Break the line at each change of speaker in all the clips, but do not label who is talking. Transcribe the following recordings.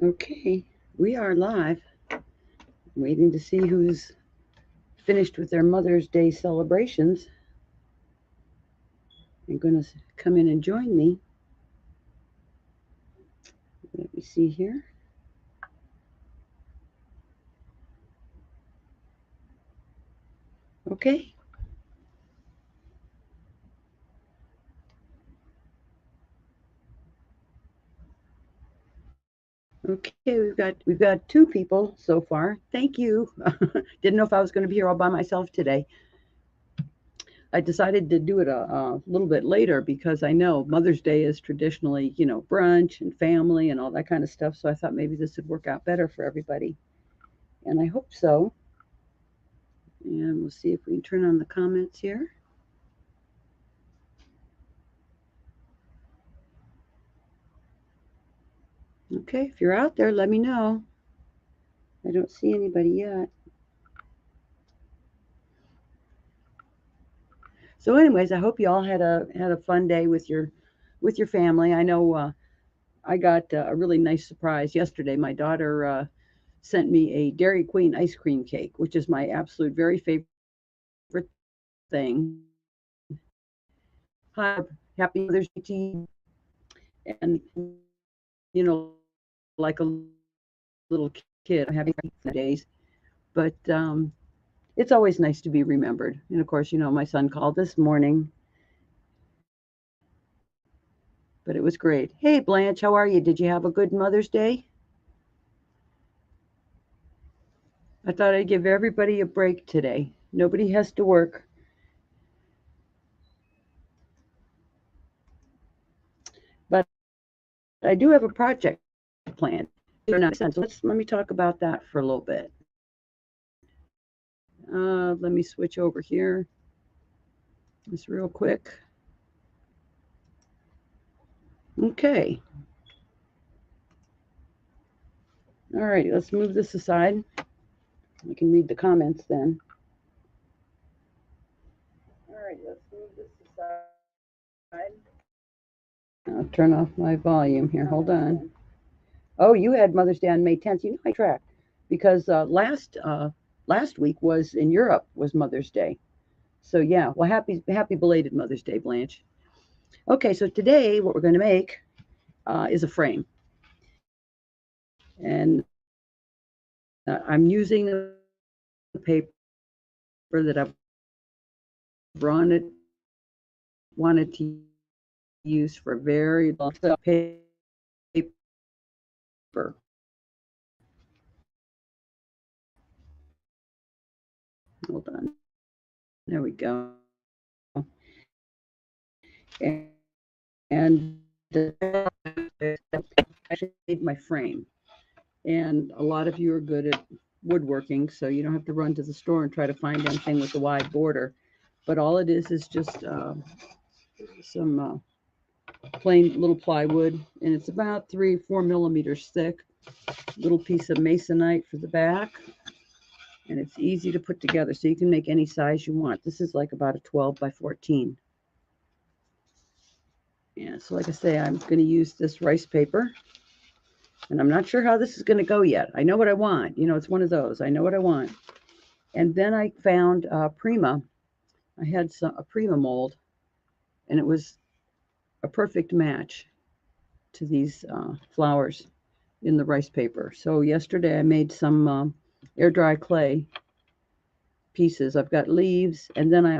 Okay, we are live, waiting to see who's finished with their Mother's Day celebrations and going to come in and join me. Let me see here. Okay, okay, we've got two people so far. Thank you. Didn't know if I was going to be here all by myself today. I decided to do it a little bit later because I know Mother's Day is traditionally, brunch and family and all that kind of stuff. So I thought maybe this would work out better for everybody, and I hope so. And we'll see if we can turn on the comments here. Okay, if you're out there, let me know. I don't see anybody yet. So, anyways, I hope you all had a fun day with your family. I know I got a really nice surprise yesterday. My daughter sent me a Dairy Queen ice cream cake, which is my absolute very favorite thing. Hi, happy Mother's Day to you. And like a little kid, I'm having days, but it's always nice to be remembered. And of course, my son called this morning, but it was great. Hey, Blanche, how are you? Did you have a good Mother's Day? I thought I'd give everybody a break today. Nobody has to work. But I do have a project planned. So let me talk about that for a little bit. Let me switch over here just real quick. Okay. All right, let's move this aside. We can read the comments then. All right, let's move this aside. I'll turn off my volume here. Hold on. Oh, you had Mother's Day on May 10th. I track because last week was in Europe was Mother's Day. So yeah, well, happy belated Mother's Day, Blanche. Okay, so today what we're going to make is a frame, and I'm using the paper that I've wanted to use for a very long time. Paper. Hold on. There we go. And I made my frame. And a lot of you are good at woodworking, so you don't have to run to the store and try to find anything with a wide border. But all it is just some plain little plywood, and it's about 3 or 4 millimeters thick. Little piece of masonite for the back, and it's easy to put together, so you can make any size you want. This is like about a 12 by 14. Yeah, so like I say, I'm going to use this rice paper, and I'm not sure how this is going to go yet. I know what I want. It's one of those. I know what I want. And then I found Prima. I had a Prima mold, and it was a perfect match to these flowers in the rice paper. So yesterday I made some air dry clay pieces. I've got leaves, and then I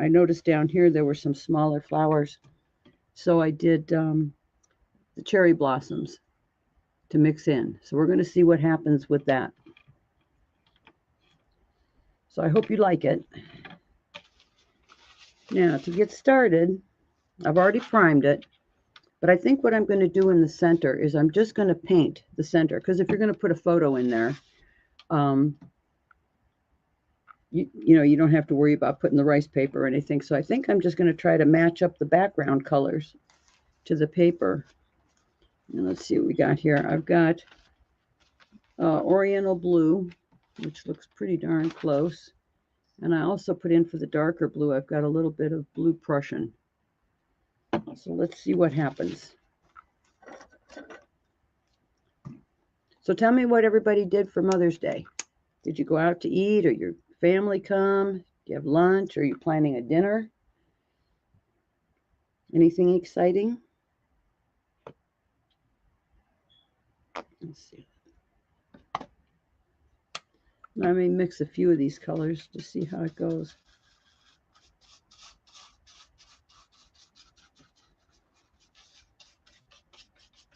noticed down here there were some smaller flowers, so I did the cherry blossoms to mix in. So we're going to see what happens with that. So I hope you like it. Now to get started, I've already primed it, but I think what I'm going to do in the center is I'm just going to paint the center, because if you're going to put a photo in there, um, you don't have to worry about putting the rice paper or anything. So I think I'm just going to try to match up the background colors to the paper. And let's see what we got here. I've got Oriental blue, which looks pretty darn close. And I also put in for the darker blue, I've got a little bit of blue Prussian. So let's see what happens. So tell me what everybody did for Mother's Day. Did you go out to eat, or your family come? Do you have lunch? Or are you planning a dinner? Anything exciting? Let's see. Let me mix a few of these colors to see how it goes.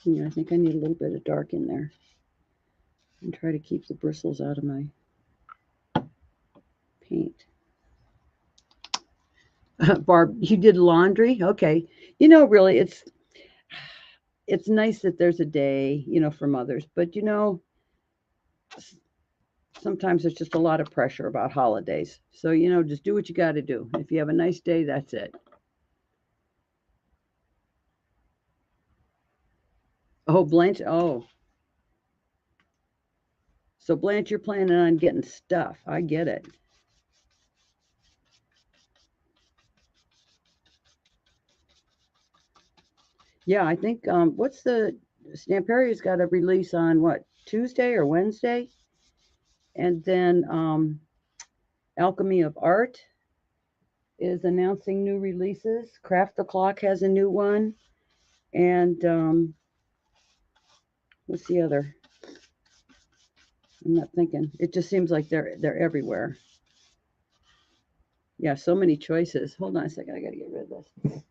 Yeah, I think I need a little bit of dark in there. And try to keep the bristles out of my paint. Barb, you did laundry? Okay. You know, really, it's nice that there's a day, for mothers, but sometimes there's just a lot of pressure about holidays. So, just do what you got to do. If you have a nice day, that's it. Oh, Blanche. Oh, so Blanche, you're planning on getting stuff. I get it. Yeah, I think what's the Stamperia's got a release on what, Tuesday or Wednesday, and then Alchemy of Art is announcing new releases. Craft the Clock has a new one, and what's the other? I'm not thinking. It just seems like they're everywhere. Yeah, so many choices. Hold on a second. I got to get rid of this.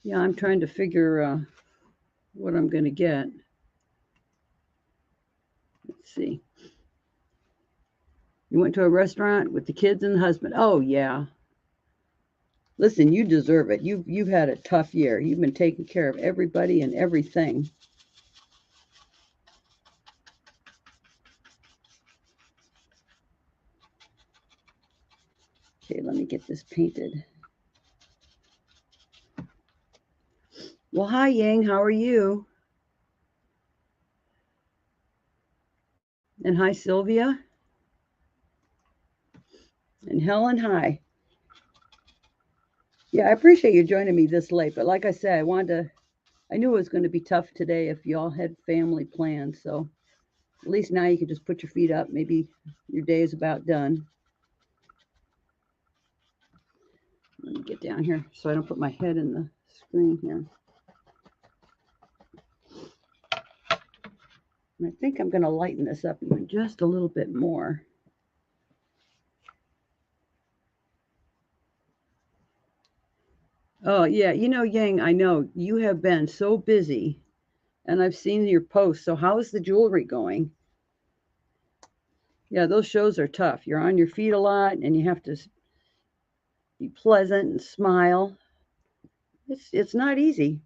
Yeah, I'm trying to figure what I'm going to get. Let's see. You went to a restaurant with the kids and the husband. Oh yeah. Listen, you deserve it. You've had a tough year. You've been taking care of everybody and everything. Okay, let me get this painted. Well, hi Yang, how are you? And hi Sylvia. And Helen, hi. Yeah, I appreciate you joining me this late, but like I said, I knew it was going to be tough today if y'all had family plans, so at least now you can just put your feet up. Maybe your day is about done. Let me get down here so I don't put my head in the screen here. And I think I'm going to lighten this up even just a little bit more. Oh, yeah. Yang, I know you have been so busy and I've seen your posts. So, how is the jewelry going? Yeah, those shows are tough. You're on your feet a lot and you have to be pleasant and smile. It's not easy.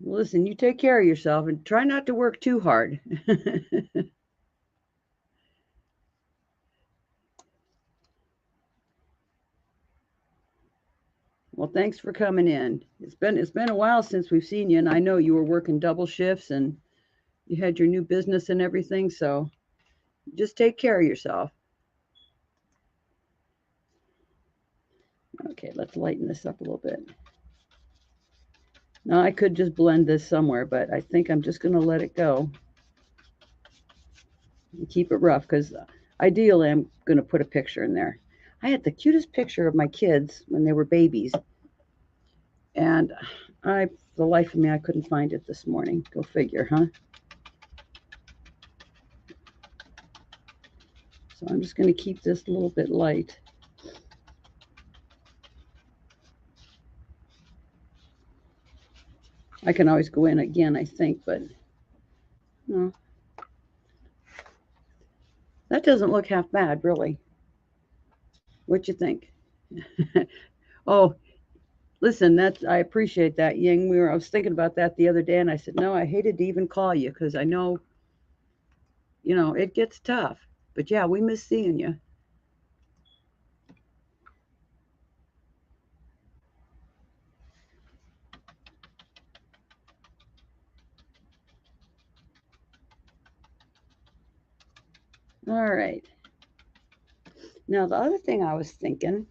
Listen, you take care of yourself and try not to work too hard. Well, thanks for coming in. It's been a while since we've seen you, and I know you were working double shifts and you had your new business and everything, so just take care of yourself. Okay, let's lighten this up a little bit. Now I could just blend this somewhere, but I think I'm just going to let it go and keep it rough because ideally I'm going to put a picture in there. I had the cutest picture of my kids when they were babies, and the life of me, I couldn't find it this morning. Go figure, huh? So I'm just going to keep this a little bit light. I can always go in again, I think, but no, that doesn't look half bad, really. What you think? Oh, listen, I appreciate that, Ying. I was thinking about that the other day, and I said, no, I hated to even call you because I know, it gets tough. But yeah, we miss seeing you. All right. Now the other thing I was thinking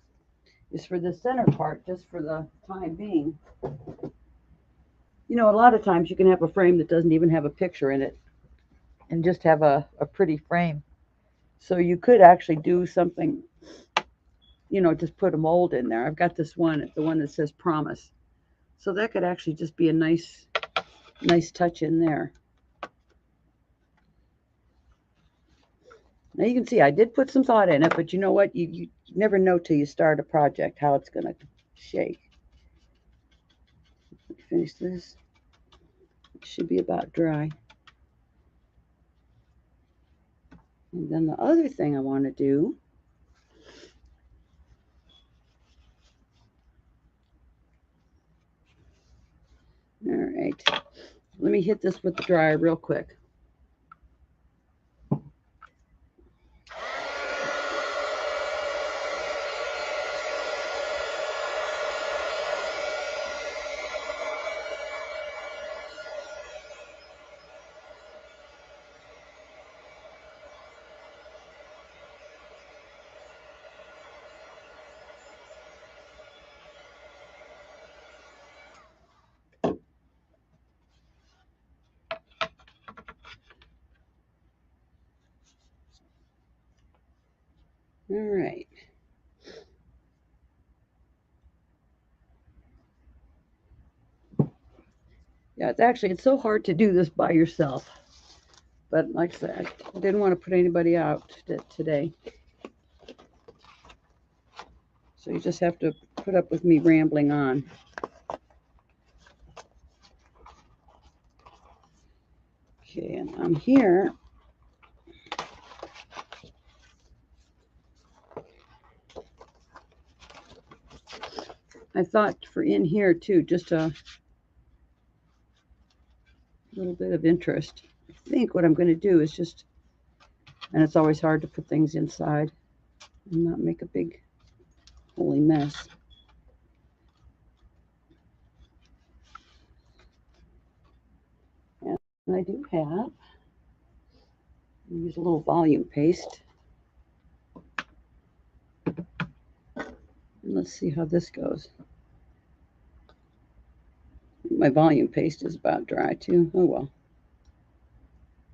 is for the center part, just for the time being. You know, a lot of times you can have a frame that doesn't even have a picture in it and just have a pretty frame. So you could actually do something, you know, just put a mold in there. I've got this one, the one that says promise. So that could actually just be a nice touch in there. Now you can see I did put some thought in it, but you know what? You never know till you start a project how it's going to shake. Let me finish this. It should be about dry. And then the other thing I want to do, all right, let me hit this with the dryer real quick. All right. Yeah, it's so hard to do this by yourself. But like I said, I didn't want to put anybody out today. So you just have to put up with me rambling on. Okay, and I'm here. I thought for in here too, just a little bit of interest. I think what I'm going to do is just, and it's always hard to put things inside and not make a big holy mess. And I do have, use a little volume paste. And let's see how this goes. My volume paste is about dry too. Oh well.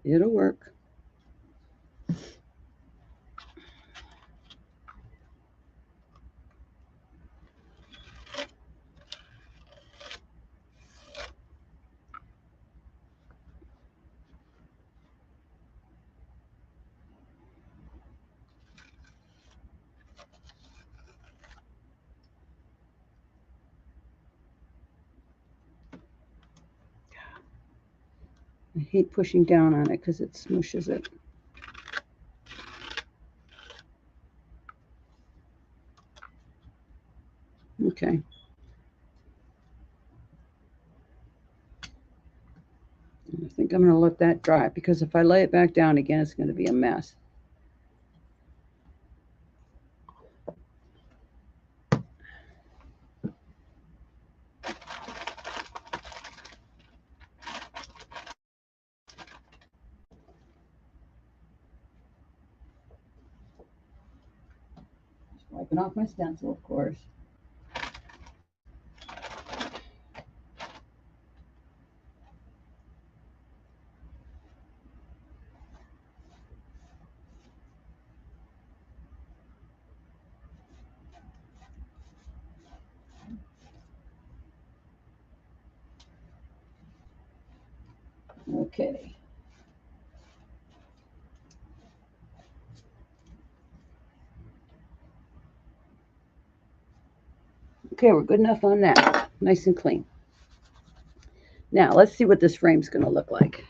It'll work. I hate pushing down on it because it smooshes it. Okay. I think I'm going to let that dry because if I lay it back down again, it's going to be a mess. Just wiping off my stencil, of course. Okay. Okay, we're good enough on that. Nice and clean. Now, let's see what this frame's going to look like.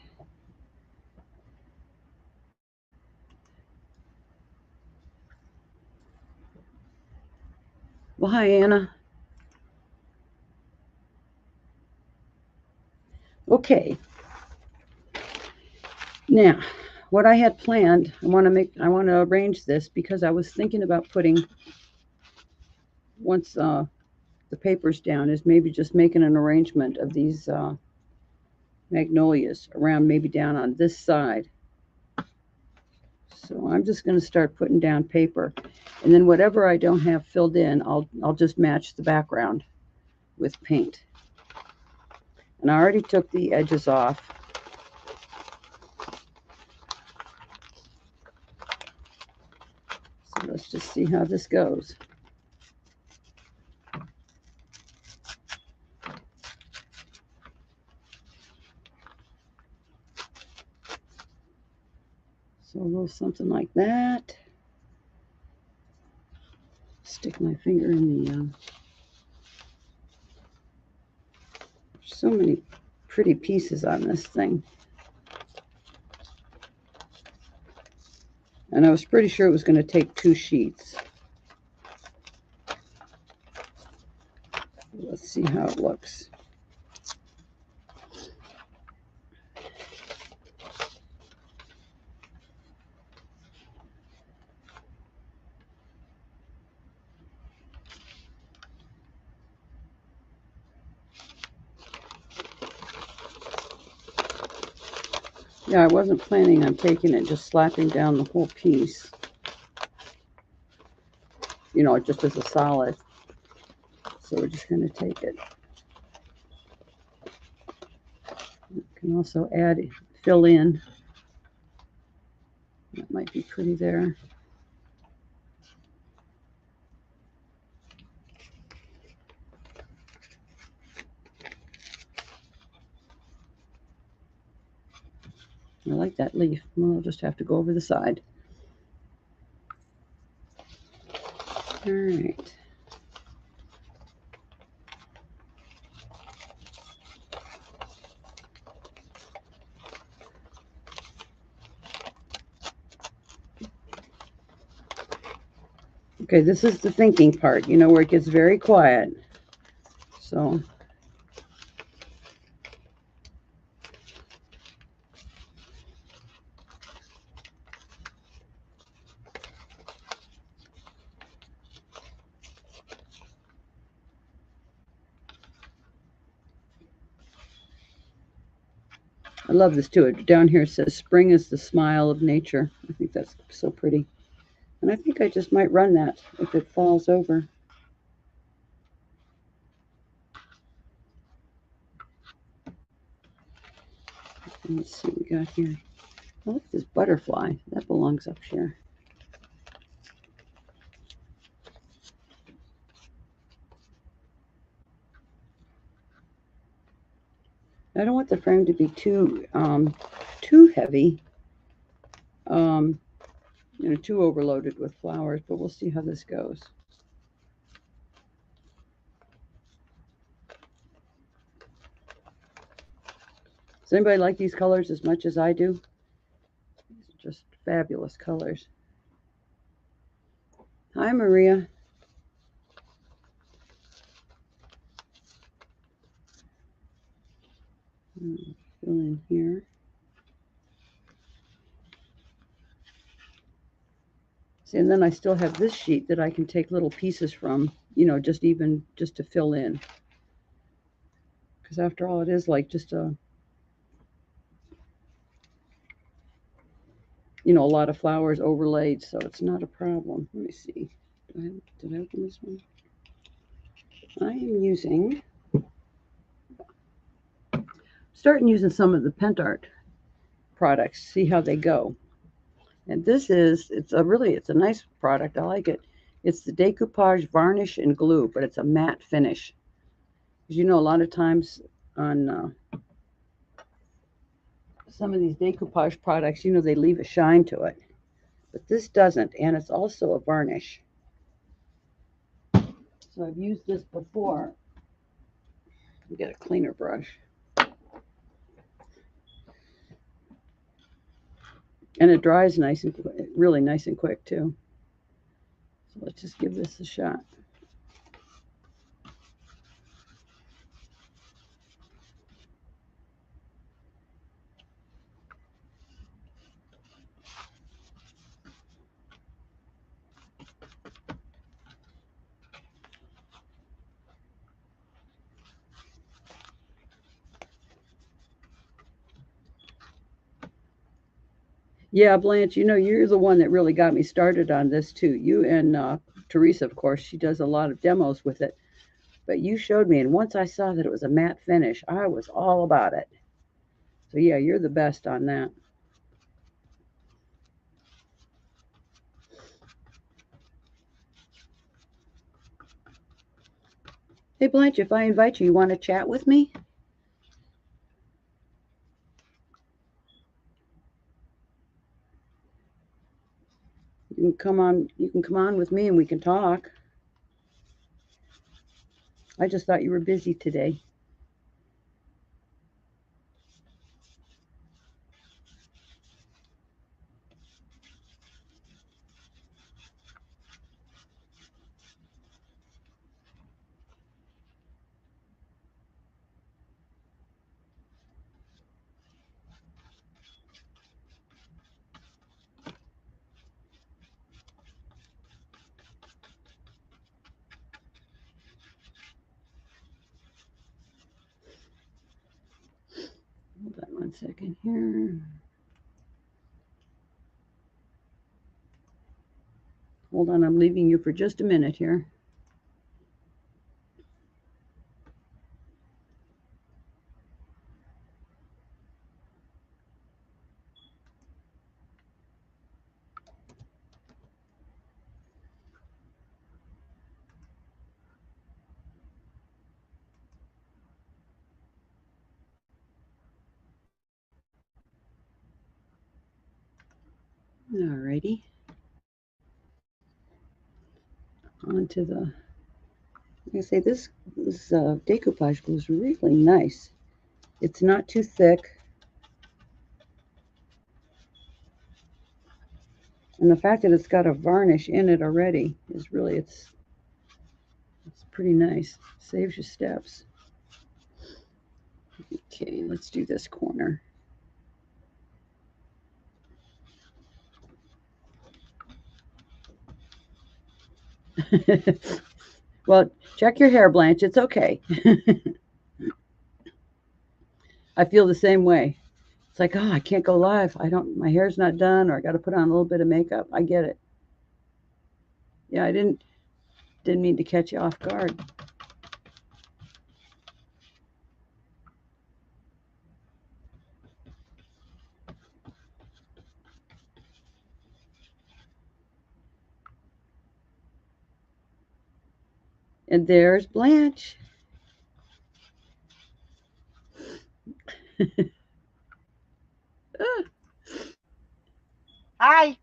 Well, hi, Anna. Okay. Now, what I had planned, I want to arrange this because I was thinking about putting, once the paper's down, is maybe just making an arrangement of these magnolias around, maybe down on this side. So I'm just going to start putting down paper. And then whatever I don't have filled in, I'll just match the background with paint. And I already took the edges off. So let's just see how this goes. So a little something like that. Stick my finger in the, so many pretty pieces on this thing. And I was pretty sure it was going to take 2 sheets. Let's see how it looks. Yeah, I wasn't planning on taking it, just slapping down the whole piece. You know, just as a solid. So we're just going to take it. You can also add, fill in. That might be pretty there. I like that leaf. Well, I'll just have to go over the side. All right. Okay, this is the thinking part, you know, where it gets very quiet. So I love this too. Down here it says, "Spring is the smile of nature." I think that's so pretty. And I think I just might run that if it falls over. And let's see what we got here. I like this butterfly. That belongs up here. I don't want the frame to be too heavy, you know, too overloaded with flowers, but we'll see how this goes. Does anybody like these colors as much as I do? These are just fabulous colors. Hi, Maria. Fill in here. See, and then I still have this sheet that I can take little pieces from, you know, just to fill in. Because after all, it is like just a, you know, a lot of flowers overlaid, so it's not a problem. Let me see. Did I open this one? I am using, starting using some of the PentArt products, see how they go. And this is, it's a nice product. I like it. It's the Decoupage Varnish and Glue, but it's a matte finish. Because you know, a lot of times on some of these decoupage products, you know, they leave a shine to it. But this doesn't, and it's also a varnish. So I've used this before. Get a cleaner brush. And it dries nice and really nice and quick too. So let's just give this a shot. Yeah, Blanche, you know, you're the one that really got me started on this too. You and Teresa, of course, she does a lot of demos with it. But you showed me, and once I saw that it was a matte finish, I was all about it. So yeah, you're the best on that. Hey Blanche, if I invite you, you want to chat with me? You can come on. You can come on with me, and we can talk. I just thought you were busy today. Hold on 1 second here. Hold on, I'm leaving you for just a minute here. Alrighty, on to the. Like I say, this decoupage glue is really nice. It's not too thick, and the fact that it's got a varnish in it already is really it's pretty nice. Saves you steps. Okay, let's do this corner. Well, check your hair, Blanche. It's okay. I feel the same way. It's like, oh, I can't go live. I don't. My hair's not done, or I got to put on a little bit of makeup. I get it. Yeah, I didn't mean to catch you off guard. And there's Blanche.
Hi.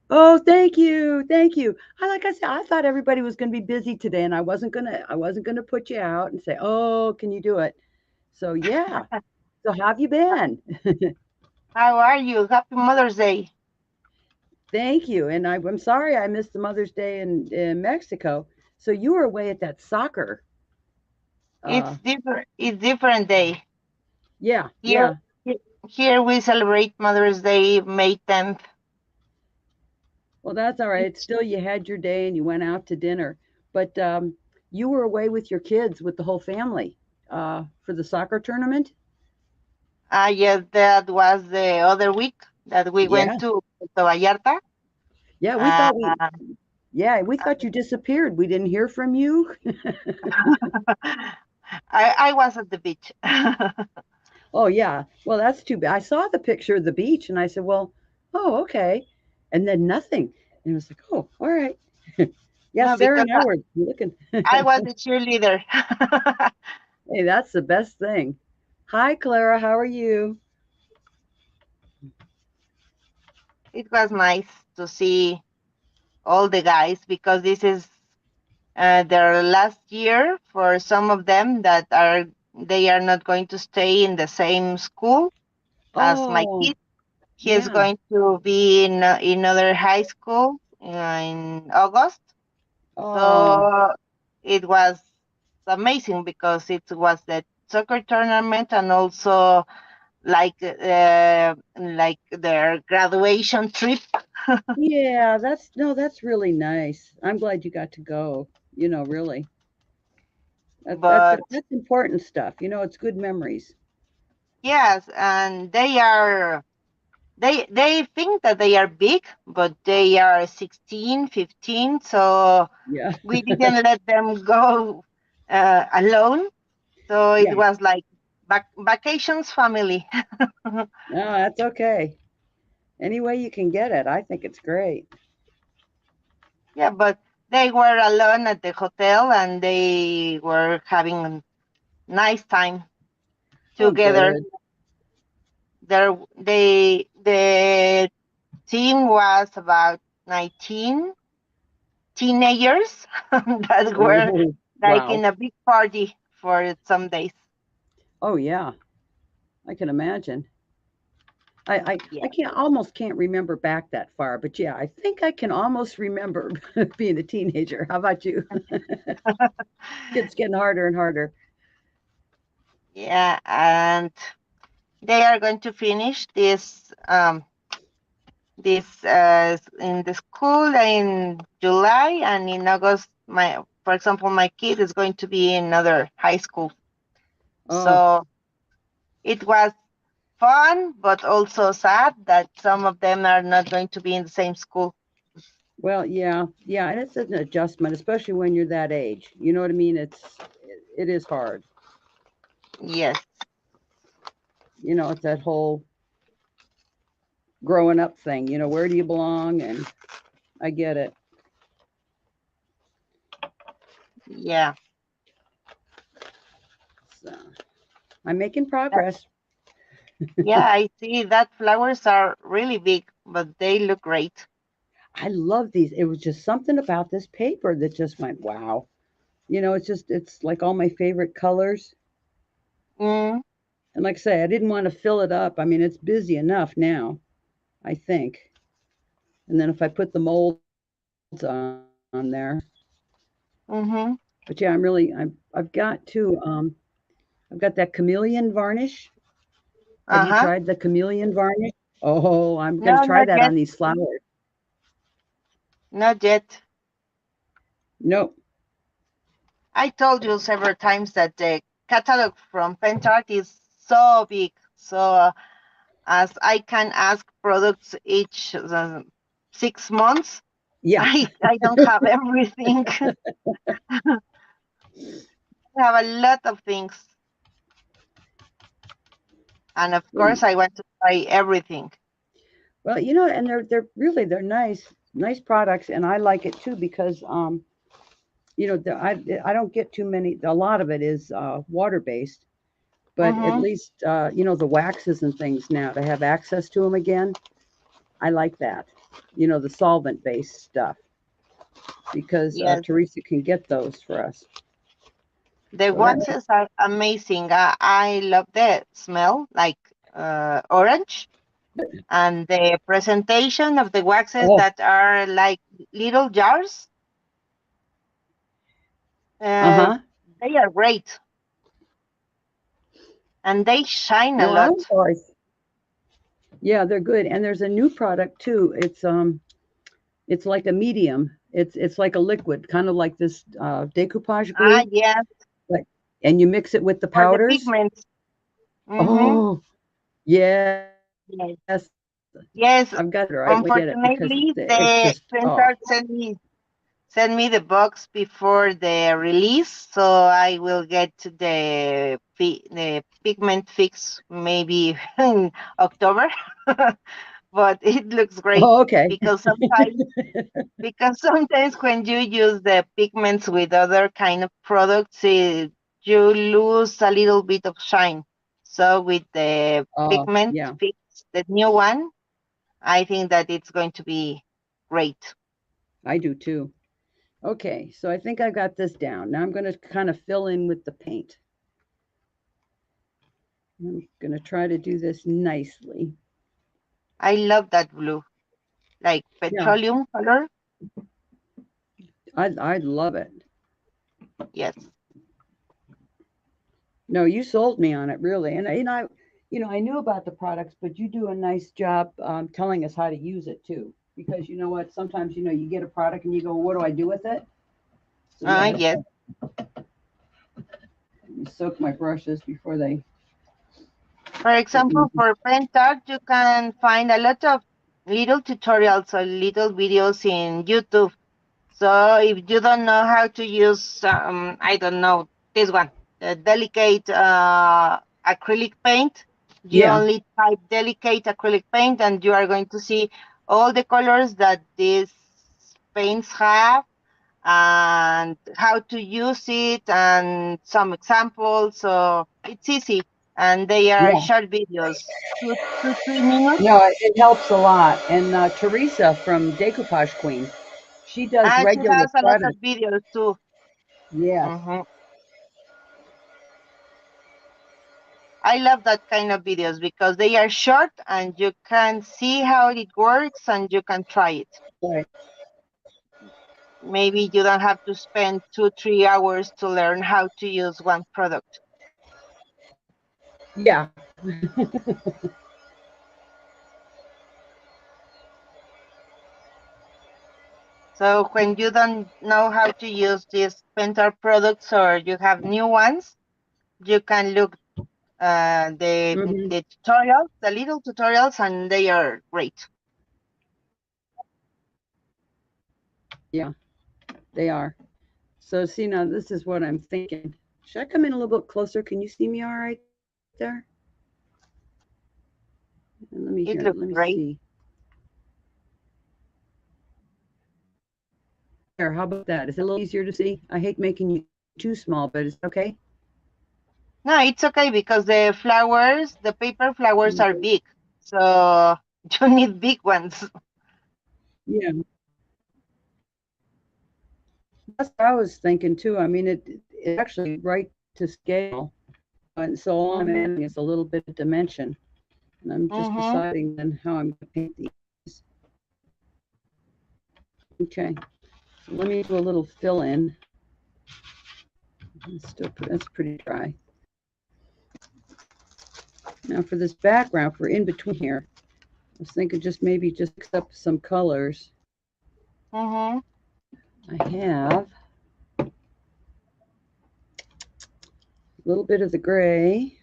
Oh, thank you, thank you. Like I said, I thought everybody was going to be busy today, and I wasn't gonna put you out and say, oh, can you do it? So yeah. So how have you been?
How are you? Happy Mother's Day.
Thank you. And I'm sorry I missed the Mother's Day in Mexico. So you were away at that soccer. Uh,
It's different. It's different day.
yeah,
Here,
yeah.
here we celebrate Mother's Day May 10th.
Well, that's all right. Still, you had your day and you went out to dinner, but you were away with your kids, with the whole family, for the soccer tournament.
Yes, that was the other week that we went
Yeah,
to Puerto Vallarta.
yeah.
Uh,
We thought you disappeared. We didn't hear from you.
I was at the beach.
Oh yeah. Well, that's too bad. I saw the picture of the beach and I said, well, oh okay, and then nothing. And it was like, oh, all right. Yeah,
No,
Sarah
because
and I were looking.
I was the cheerleader.
Hey, that's the best thing. Hi, Clara. How are you?
It was nice to see all the guys because this is their last year for some of them that are they are not going to stay in the same school as my
Oh,
kid. He is
yeah.
going to be in another high school in August.
Oh,
So it was amazing because it was the soccer tournament and also like their graduation trip.
yeah. That's no, that's really nice. I'm glad you got to go. You know, really,
But
that's important stuff. You know, it's good memories.
yes, and they are. they think that they are big, but they are 16, 15. So
Yeah.
we didn't let them go alone. So it
Yeah.
was like vacations family.
No, that's okay. Any way you can get it, I think it's great.
Yeah, but they were alone at the hotel and they were having a nice time
Oh,
together.
good.
The team was about 19 teenagers that were
Oh,
like
wow.
in a big party for some days.
Oh, yeah. I can imagine. I
Yeah.
can't almost can't remember back that far, but yeah, I think I can almost remember being a teenager. How about you? It's getting harder and harder.
Yeah, and they are going to finish this in the school in July, and in August, for example, my kid is going to be in another high school.
Oh,
So it was fun, but also sad that some of them are not going to be in the same school.
well, yeah, yeah, and it's an adjustment, especially when you're that age. You know what I mean? It is hard.
Yes.
It's that whole growing up thing. Where do you belong? And I get it.
Yeah.
So I'm making
That-
progress.
yeah, I see that flowers are really big, but they look great.
I love these. It was just something about this paper that just went, wow. It's like all my favorite colors.
Mm,
And like I say, I didn't want to fill it up. I mean, it's busy enough now, I think. And then if I put the molds on there,
mm-hmm.
but yeah, I've got I've got that chameleon varnish. Have you
Uh-huh.
tried the chameleon varnish? Oh, I'm gonna
No,
try
not
that
yet.
on these flowers.
Not yet.
Nope.
I told you several times that the catalog from Pentart is so big. So as I can ask products each 6 months,
Yeah.
I don't have everything. I have a lot of things. And of
Well,
course, I want to try everything.
well, and they're nice products, and I like it too because I don't get too many. A lot of it is water based, but at
Mm-hmm.
least the waxes and things now to have access to them again. I like that. The solvent based stuff because
Yes,
Teresa can get those for us.
the
So that makes
waxes are amazing. I love the smell, like orange, and the presentation of the waxes
oh
that are like little jars. Uh,
uh-huh.
they are great, and they shine a
No, I'm
lot.
sorry. Yeah, they're good. And there's a new product too. It's like a medium. It's like a liquid, kind of like this decoupage
Ah,
glue.
yes,
Like, and you mix it with the
for the
powders.
pigments. Mm-hmm.
Oh, yes.
Yes,
I've got it
yes.
right when I get it because
Unfortunately,
it's just
the
oh
printer send me the box before the release, so I will get the pigment fix maybe in October. But it looks great
oh okay.
because sometimes when you use the pigments with other kind of products, you lose a little bit of shine. So with the pigment
Yeah,
fix, the new one, I think that it's going to be great.
I do too. Okay, so I think I got this down. Now I'm going to kind of fill in with the paint. I'm going to try to do this nicely.
I love that blue, like
Yeah,
petroleum color.
I love it.
Yes,
No, you sold me on it really, I knew about the products, but you do a nice job telling us how to use it too. Because you know what, sometimes you get a product and you go, what do I do with it? So yeah, that's
yes.
let me soak my brushes before they
For example, for pen art, you can find a lot of little tutorials or little videos in YouTube. So if you don't know how to use, I don't know, this one, the delicate acrylic paint, you
Yeah,
only type delicate acrylic paint and you are going to see all the colors that these paints have and how to use it and some examples. So it's easy and they are
yeah.
short videos, 2 3 minutes.
No, it helps a lot. And Teresa from Decoupage Queen, she does
And she
regular
has a lot of
credits.
videos too.
Yes.
Hmm. I love that kind of videos because they are short and you can see how it works and you can try it.
Right.
Maybe you don't have to spend 2 3 hours to learn how to use one product.
Yeah.
So when you don't know how to use these Pentar products or you have new ones, you can look
Hmm.
the tutorials, the little tutorials, and they are great.
Yeah, they are. So see now, this is what I'm thinking. Should I come in a little bit closer? Can you see me all right there? And let me
It
hear.
looks
Let me
great.
see. There. How about that? Is it a little easier to see? I hate making you too small, but it's okay.
No, it's okay because the flowers, the paper flowers are
Okay.
big. So you need big ones.
Yeah, that's what I was thinking too. I mean, it's actually right to scale, and so all I'm
Mm-hmm.
adding is a little bit of dimension, and I'm just
Mm-hmm.
deciding then how I'm going to paint these. Okay, so let me do a little fill in. That's pretty dry. Now for this background, for in between here, I was thinking just maybe just mix up some colors.
Mm-hmm.
I have a little bit of the gray.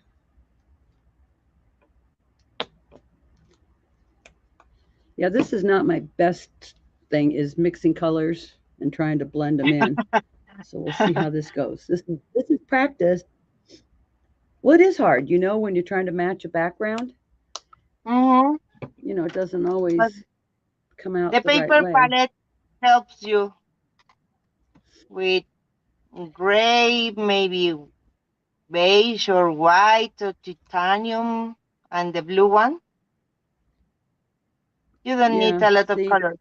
Yeah, this is not my best thing, is mixing colors and trying to blend them in. So we'll see how this goes. This is practice. Well, it is hard, when you're trying to match a background.
Mm-hmm.
It doesn't
But
always come
the
out the right
paper
way.
palette helps you with gray, maybe beige or white or titanium, and the blue one. You don't need
Yeah,
a lot of
see,
colors.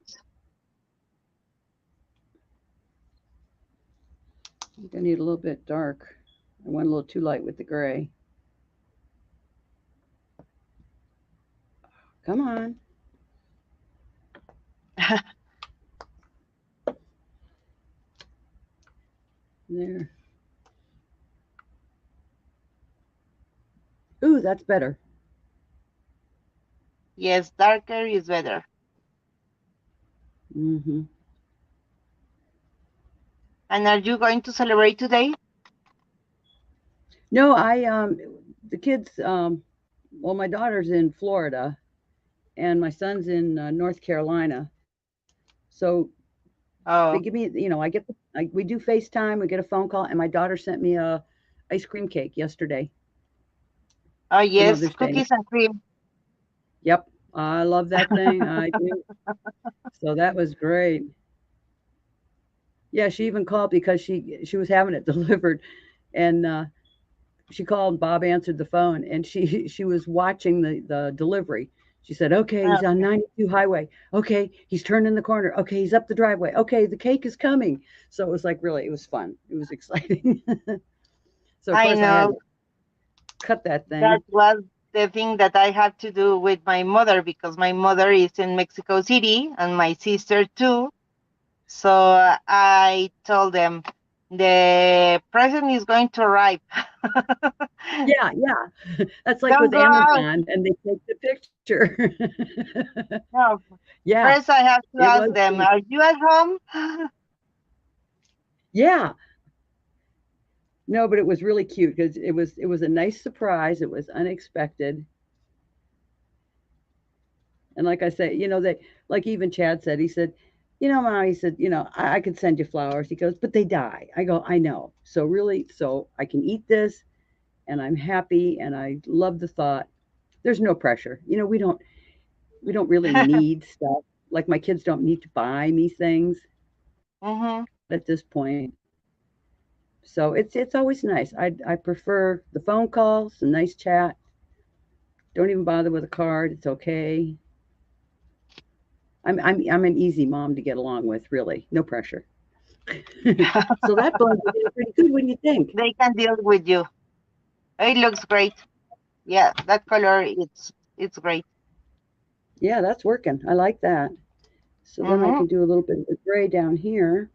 I think I need a little bit dark. I went a little too light with the gray. Come on. There. Ooh, that's better.
Yes, darker is better.
Hmm.
And are you going to celebrate today?
No, the kids, well, my daughter's in Florida and my son's in North Carolina. So they give
Oh,
me, we do FaceTime, we get a phone call, and my daughter sent me a ice cream cake yesterday
oh
for
yes,
Mother's Day.
cookies and cream.
Yep, I love that thing. I do. So that was great. Yeah, she even called because she was having it delivered, and she called. Bob answered the phone, and she was watching the delivery. She said, "Okay, he's on
Okay.
92 highway. Okay, he's turning the corner. Okay, he's up the driveway. Okay, the cake is coming." So it was like really, it was fun. It was exciting. So of
I
course I had
know
to cut that
that
thing.
was the thing that I had to do with my mother because my mother is in Mexico City and my sister too. So I told them the present is going to arrive.
Yeah, yeah. That's like
Don't
with
go out.
Amazon, and they take the picture.
No,
Yeah,
first I have to
it
ask
was
them,
good.
are you at home?
Yeah, No, but it was really cute because it was a nice surprise. It was unexpected. And like I say, that like even Chad said, he said, Mom, he said, I could send you flowers. He goes, but they die. I go, I know. So really, so I can eat this and I'm happy and I love the thought. There's no pressure. We don't really need stuff. Like my kids don't need to buy me things
Mm-hmm.
at this point. So it's always nice. I prefer the phone calls, a nice chat. Don't even bother with a card. It's okay. I'm an easy mom to get along with, really. No pressure. So that blended in pretty good. What do you think?
They can deal with you. It looks great. Yeah, that color it's great.
Yeah, that's working. I like that. So then I
Mm-hmm.
can do a little bit of the gray down here.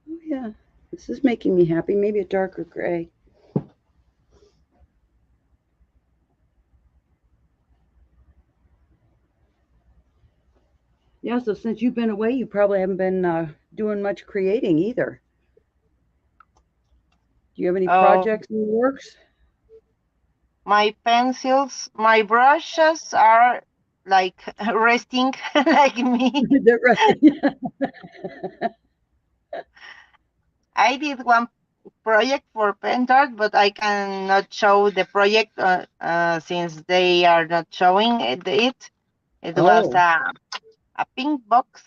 Oh yeah, this is making me happy. Maybe a darker gray. Yeah. So since you've been away, you probably haven't been doing much creating either. Do you have any
Oh,
projects in the works?
my pencils, my brushes are like resting like me.
They're resting.
I did one project for Pentart, but I cannot show the project since they are not showing it. It was
Oh,
a pink box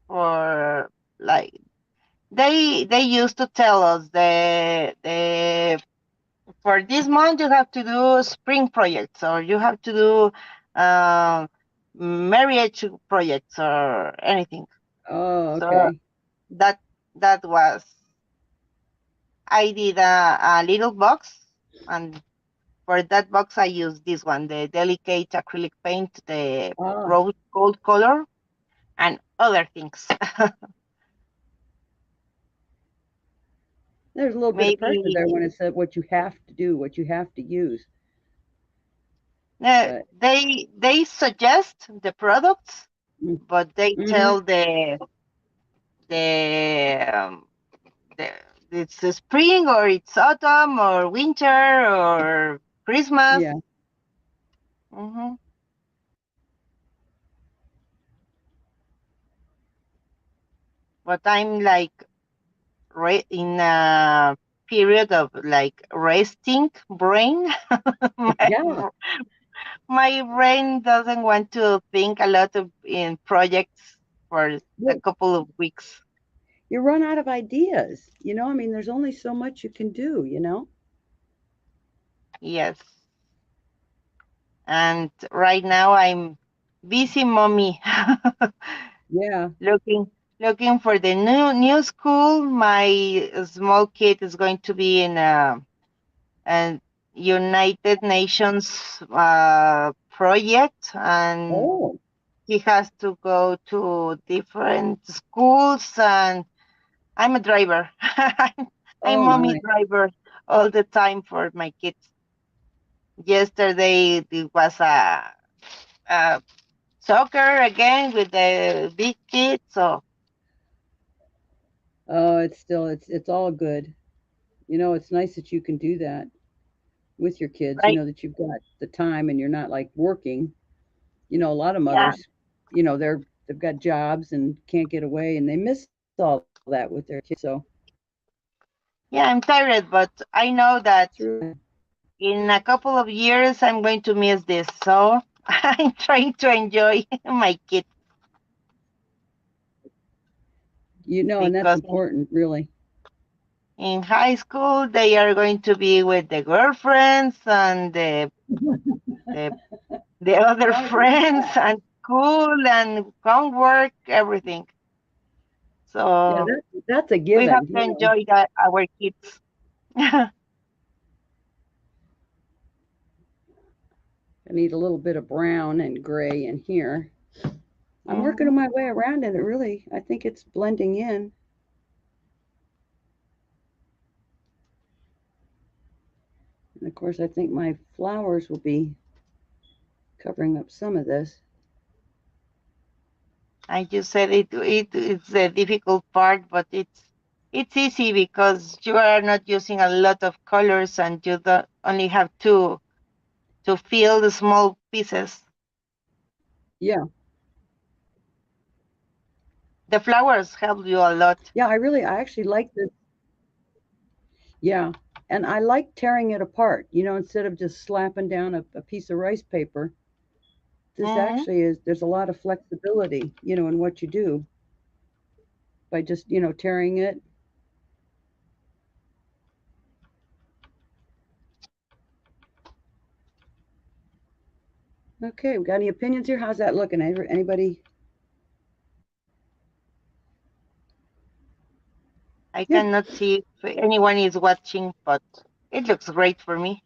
for like they used to tell us the for this month you have to do spring projects or you have to do marriage projects or anything.
oh,
So
okay.
that that was I did a little box, and for that box I used this one, the delicate acrylic paint, the
Ah,
rose gold color, and other things.
there's a little bit of pressure
Maybe
there when it said what you have to do, what you have to use. But
they suggest the products, but they
mm-hmm.
tell the the it's the spring or it's autumn or winter or Christmas.
Yeah.
Hmm. But I'm like in a period of like resting brain. my,
Yeah.
my brain doesn't want to think a lot of in projects for a
Well,
couple of weeks.
you run out of ideas. I mean, there's only so much you can do.
Yes. And right now I'm busy mommy
Yeah.
looking looking for the new school. My small kid is going to be in a United Nations project, and
Oh,
he has to go to different schools. And I'm a driver. I'm
oh
mommy
my.
driver all the time for my kids. Yesterday it was a soccer again with the big kids. So
Oh, it's all good. It's nice that you can do that with your kids,
right,
that you've got the time and you're not like working. A lot of
yeah,
mothers, they've got jobs and can't get away and they miss all that with their kids. So
yeah, I'm tired, but I know that
it's really,
in a couple of years I'm going to miss this. So I'm trying to enjoy my kids
and that's
because
important, really.
in high school they are going to be with the girlfriends and the, the other
Oh yeah.
friends and school and homework, everything.
Yeah,
So
that's a
we have to
given.
enjoy our kids.
I need a little bit of brown and gray in here. I'm working
Mhm.
my way around and I think it's blending in. And of course, I think my flowers will be covering up some of this.
I just said it's the difficult part, but it's easy because you are not using a lot of colors and you don't only have to fill the small pieces.
Yeah.
The flowers help you a lot.
Yeah, I actually like this. Yeah. And I like tearing it apart, instead of just slapping down a piece of rice paper. This
Hmm.
actually there's a lot of flexibility, in what you do by just, tearing it. Okay, we got any opinions here? How's that looking? Anybody?
I
Yeah.
cannot see if anyone is watching, but it looks great for me.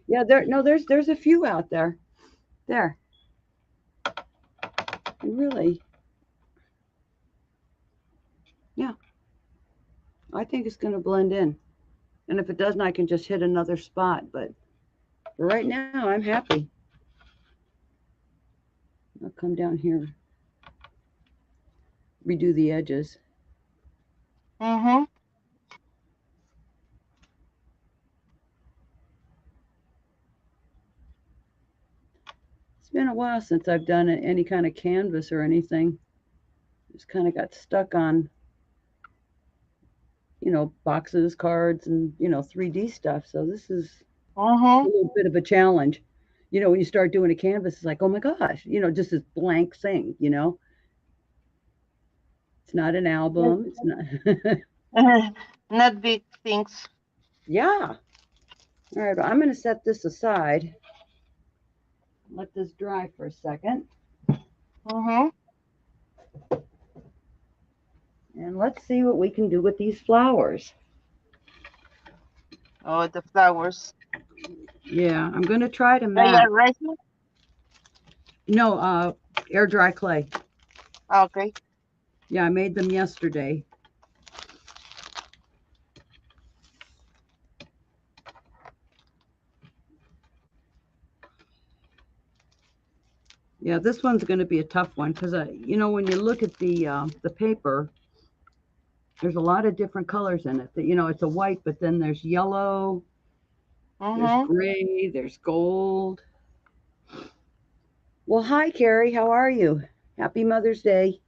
Yeah, no, there's a few out there. There. Really. Yeah. I think it's going to blend in. And if it doesn't, I can just hit another spot, but for right now, I'm happy. I'll come down here, redo the edges.
Mm-hmm.
It's been a while since I've done any kind of canvas or anything. Just kind of got stuck on, boxes, cards, and, 3D stuff. So this is a
Mm-hmm.
little bit of a challenge. When you start doing a canvas, it's like, oh my gosh, just this blank thing. It's not an
Yes.
album. It's not.
Not big things.
Yeah. All right. Well, I'm going to set this aside. Let this dry for a second.
Mm-hmm.
And let's see what we can do with these flowers.
Oh, the flowers.
Yeah, I'm going to try to
They
match.
are resin?
No, air dry clay.
Okay.
Yeah, I made them yesterday. Yeah, this one's going to be a tough one because, when you look at the paper, there's a lot of different colors in it. It's a white, but then there's yellow, there's
Mm-hmm.
gray, there's gold. Well, hi, Carrie. How are you? Happy Mother's Day.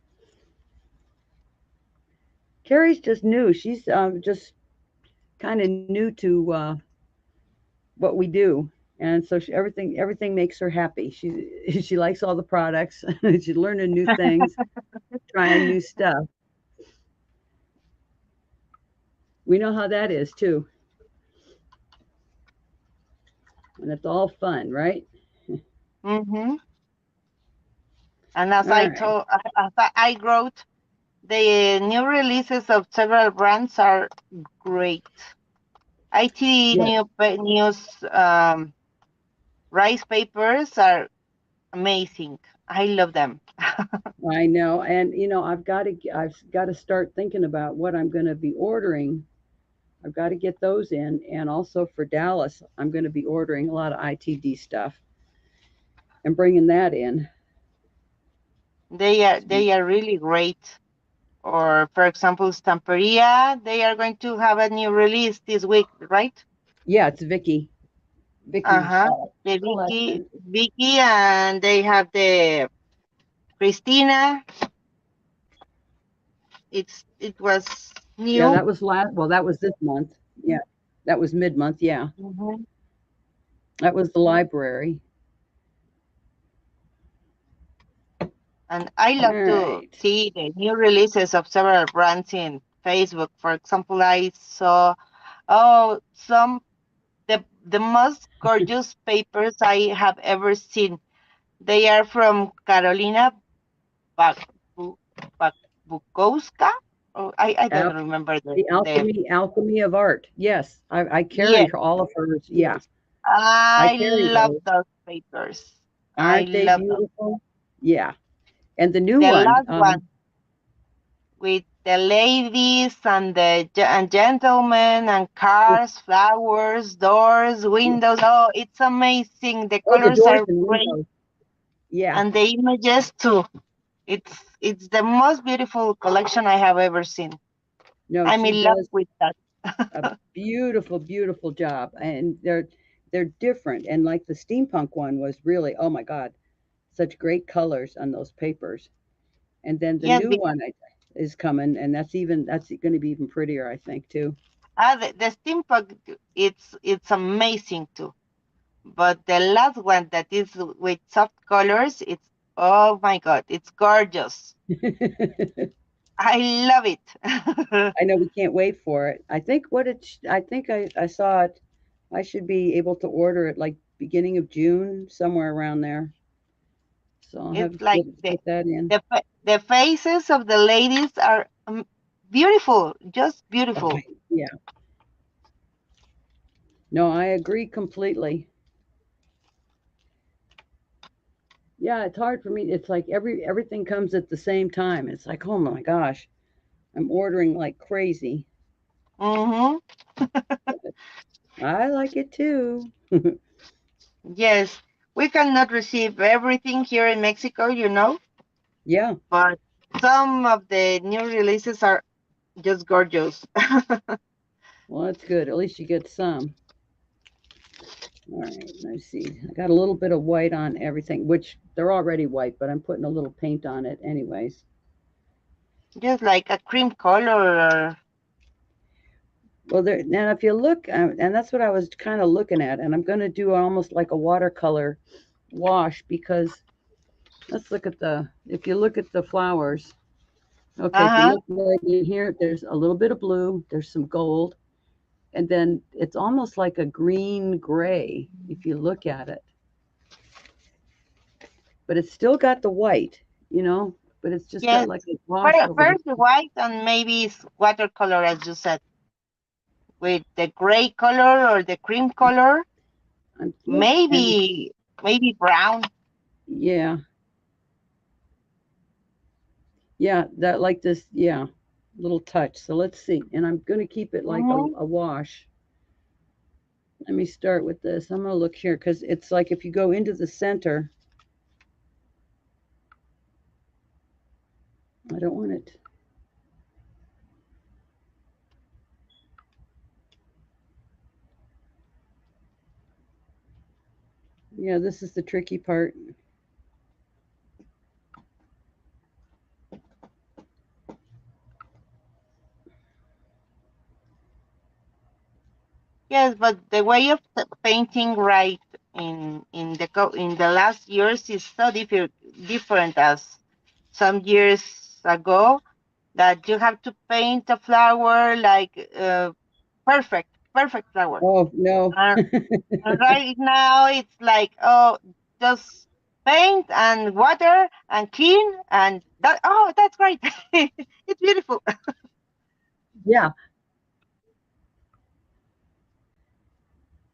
Carrie's just new. She's just kind of new to what we do, and so everything makes her happy. She likes all the products. She's learning new things, trying new stuff. We know how that is too, and it's all fun, right?
Mm-hmm. And as
All
I
right.
told, as I wrote, the new releases of several brands are great. IT
Yes,
news rice papers are amazing. I love them.
I know, and I've got to start thinking about what I'm going to be ordering. I've got to get those in, and also for Dallas, I'm going to be ordering a lot of ITD stuff and bringing that in.
They are really great. Or for example, Stamperia, they are going to have a new release this week, right?
Yeah, it's Vicky
Uh-huh. The
collection.
Vicky, and they have the Christina. It was
Yeah,
new.
that was well, that was this month. Yeah, that was mid-month. Yeah,
Mhm.
that was the library.
And I
All
love to
right.
see the new releases of several brands in Facebook. For example, I saw some the most gorgeous papers I have ever seen. They are from Carolina Buk- Bukowska. Oh, I don't
Al-
remember
the
the
alchemy of art. Yes, I carry
yes,
all of hers. Yeah,
yes.
I
I
carry
love
those.
those papers. I
Aren't they
love them.
beautiful? Yeah, and the new
The
one.
last one with the ladies and and gentlemen and cars, flowers, doors, windows. Oh, it's amazing. The
Oh, the
colors
doors
are
and
great,
windows. Yeah,
and the images too. It's the most beautiful collection I have ever seen.
No,
I'm
she
in love
does
with that.
a beautiful, beautiful job, and they're different. And like the steampunk one was really, oh my God, such great colors on those papers. And then the
Yes,
new one is coming, and that's going to be even prettier, I think, too.
the steampunk, it's amazing too. But the last one that is with soft colors, it's, oh my God, it's gorgeous. I love it.
I know we can't wait for it. I think I think I saw it. I should be able to order it like beginning of June, somewhere around there. So I'll have
It's
to
like
put that in.
the faces of the ladies are beautiful, just
Oh,
beautiful.
yeah. No, I agree completely. Yeah, it's hard for me. It's like everything comes at the same time. It's like, oh my gosh, I'm ordering like crazy.
Hmm.
I like it too.
Yes, we cannot receive everything here in Mexico,
Yeah,
but some of the new releases are just gorgeous.
well, that's good. At least you get some. All right, let's see. I got a little bit of white on everything, which they're already white, but I'm putting a little paint on it anyways.
Just like a cream color.
Well, there now if you look, and that's what I was kind of looking at, and I'm going to do almost like a watercolor wash because let's look at if you look at the flowers, okay, if you
Uh-huh.
look right in here, there's a little bit of blue, there's some gold, and then it's almost like a green gray if you look at it, but it's still got the white, but it's just got
Yes.
like a wash over the.
First the white and maybe it's watercolor, as you said, with the gray color or the cream color,
Look, and
maybe brown.
yeah, yeah, that like this, yeah, little touch. So let's see, and I'm going to keep it like
Hmm.
a wash. Let me start with this. I'm going to look here because it's like if you go into the center, I don't want it. Yeah, this is the tricky part.
Yes, but the way of painting right in the last years is so different as some years ago, that you have to paint a flower like perfect flower.
Oh, no.
Uh, right now it's like, oh, just paint and water and clean and that. Oh, that's great. It's beautiful.
Yeah.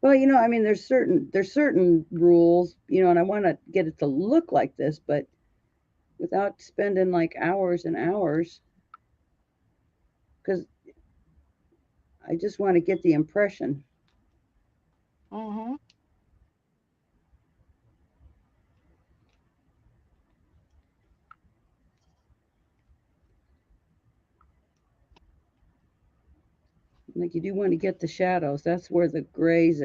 Well, I mean, there's certain rules, and I want to get it to look like this, but without spending like hours and hours, because I just want to get the impression.
Hmm.
Like you do want to get the shadows. That's where the grays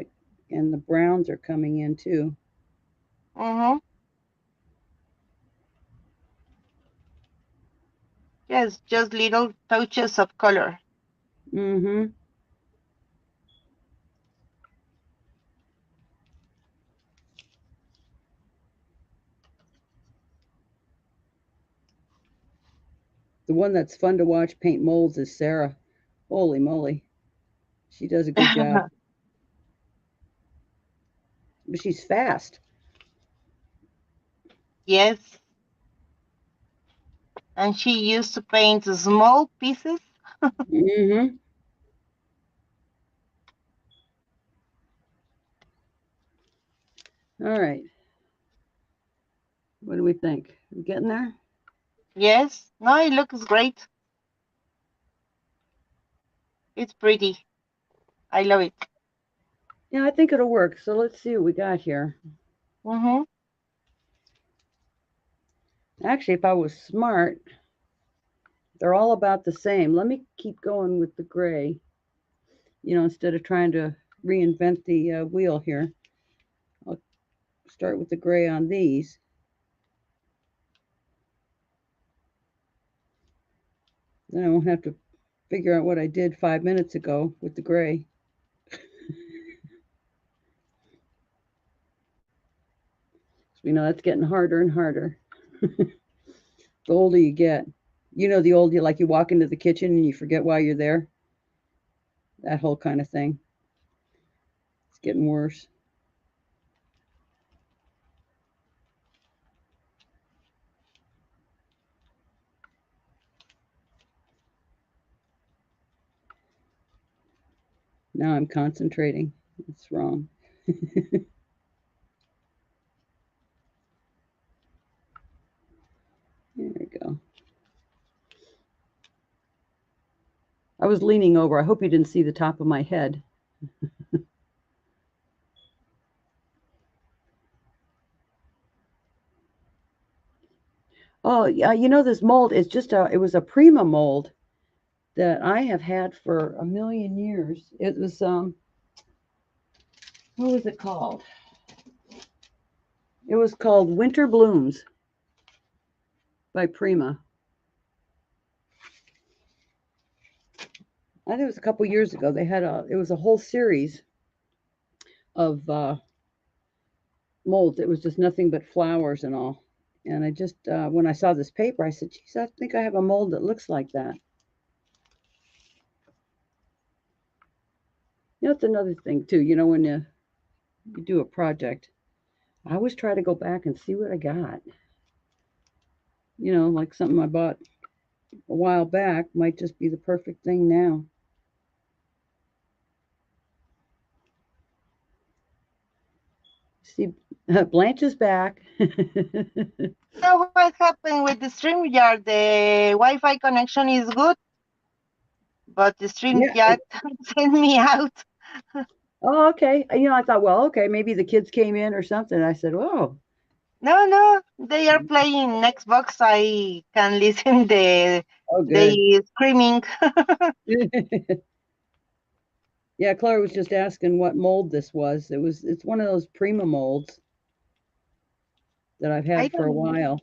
and the browns are coming in too.
Hmm. Yes, just little touches of color.
Mm-hmm. The one that's fun to watch paint molds is Sarah. Holy moly, she does a good job. But she's fast.
Yes, and she used to paint small pieces.
Mm-hmm. All right. What do we think? We getting there?
Yes, no, it looks great. It's pretty. I love it.
Yeah, I think it'll work. So let's see what we got here.
Hmm.
Actually, if I was smart, They're all about the same. Let me keep going with the gray, instead of trying to reinvent the wheel here. I'll start with the gray on these. Then I won't have to figure out what I did 5 minutes ago with the gray. We know that's getting harder and harder. The older you get. The old you, like, you walk into the kitchen and you forget why you're there. That whole kind of thing. It's getting worse. Now I'm concentrating. It's wrong. There we go. I was leaning over. I hope you didn't see the top of my head. Oh, yeah, this mold is it was a Prima mold that I have had for a million years. It was, what was it called? It was called Winter Blooms by Prima. I think it was a couple years ago. It was a whole series of molds. It was just nothing but flowers and all. And I just, when I saw this paper, I said, geez, I think I have a mold that looks like that. That's another thing too. When you do a project, I always try to go back and see what I got. Like something I bought a while back might just be the perfect thing now. See, Blanche is back.
Know what happened with the StreamYard? The Wi-Fi connection is good, but the StreamYard
Yeah.
sent me out.
Oh, okay. I thought, well, okay, maybe the kids came in or something. I said, oh.
No, they are playing Xbox. I can listen
Oh, good.
the screaming.
Yeah, Clara was just asking what mold this was. It's one of those Prima molds that I've
I
had for a
don't know.
while.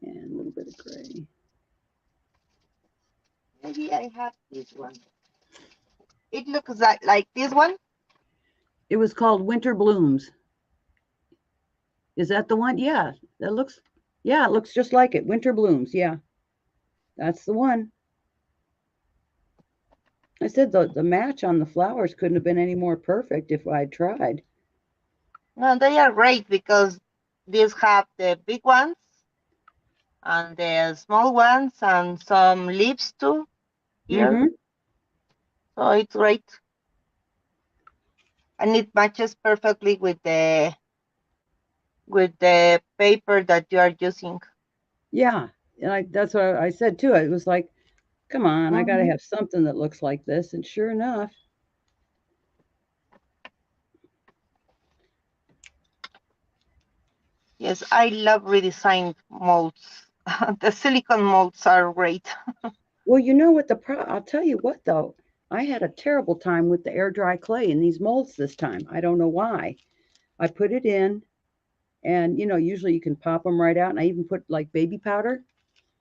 And a little bit of gray.
Maybe I have this one. It looks like this one.
It was called Winter Blooms. Is that the one? Yeah, it looks just like it. Winter Blooms. Yeah, that's the one. I said the match on the flowers couldn't have been any more perfect if I'd tried.
No, they are great because these have the big ones and the small ones and some leaves too here.
Mm-hmm.
So it's great. And it matches perfectly with the paper that you are using.
Yeah, and that's what I said too. It was like, come on, I got to
Mhm.
have something that looks like this. And sure enough,
Yes, I love redesigned molds. The silicone molds are great.
well, you know what I'll tell you what though, I had a terrible time with the air dry clay in these molds this time. I don't know why. I put it in, and usually you can pop them right out, and I even put like baby powder,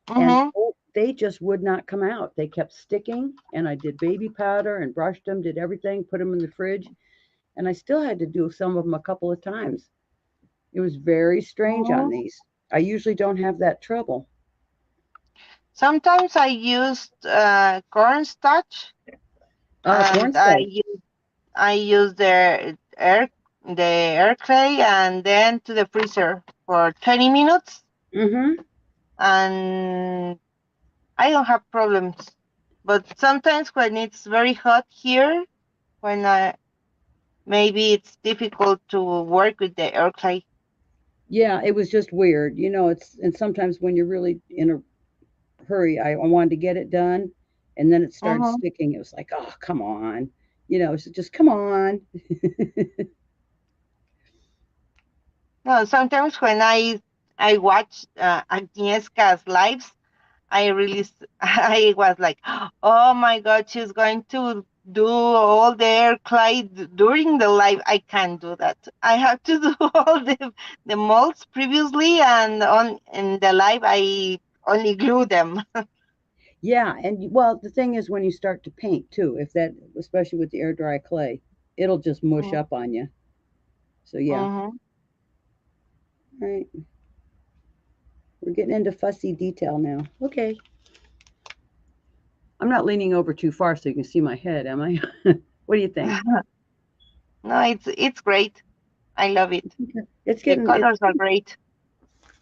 and
Mm-hmm.
they just would not come out. They kept sticking, and I did baby powder and brushed them, did everything, put them in the fridge, and I still had to do some of them a couple of times. It was very strange on
Mm-hmm.
these. I usually don't have that trouble.
Sometimes I used cornstarch, and
Cornstarch.
I use the air clay and then to the freezer for 20 minutes,
Mm-hmm.
and I don't have problems. But sometimes when it's very hot here, when maybe it's difficult to work with the air clay.
Yeah, it was just weird. And sometimes when you're really in a hurry, I wanted to get it done, and then it started
Mm-hmm.
sticking. It was like, oh, come on. So just come on.
No, sometimes when I watch Agnieszka's lives, I really I was like, oh my God, she's going to do all the air clay during the live. I can't do that. I have to do all the molds previously, and on in the live I only glue them.
Yeah, and well, the thing is when you start to paint too, if that, especially with the air dry clay, it'll just mush up on you. So yeah,
Mm-hmm.
right. We're getting into fussy detail now. Okay. I'm not leaning over too far so you can see my head, am I? What do you think?
No, it's great. I love it.
It's
The
getting
colors are great.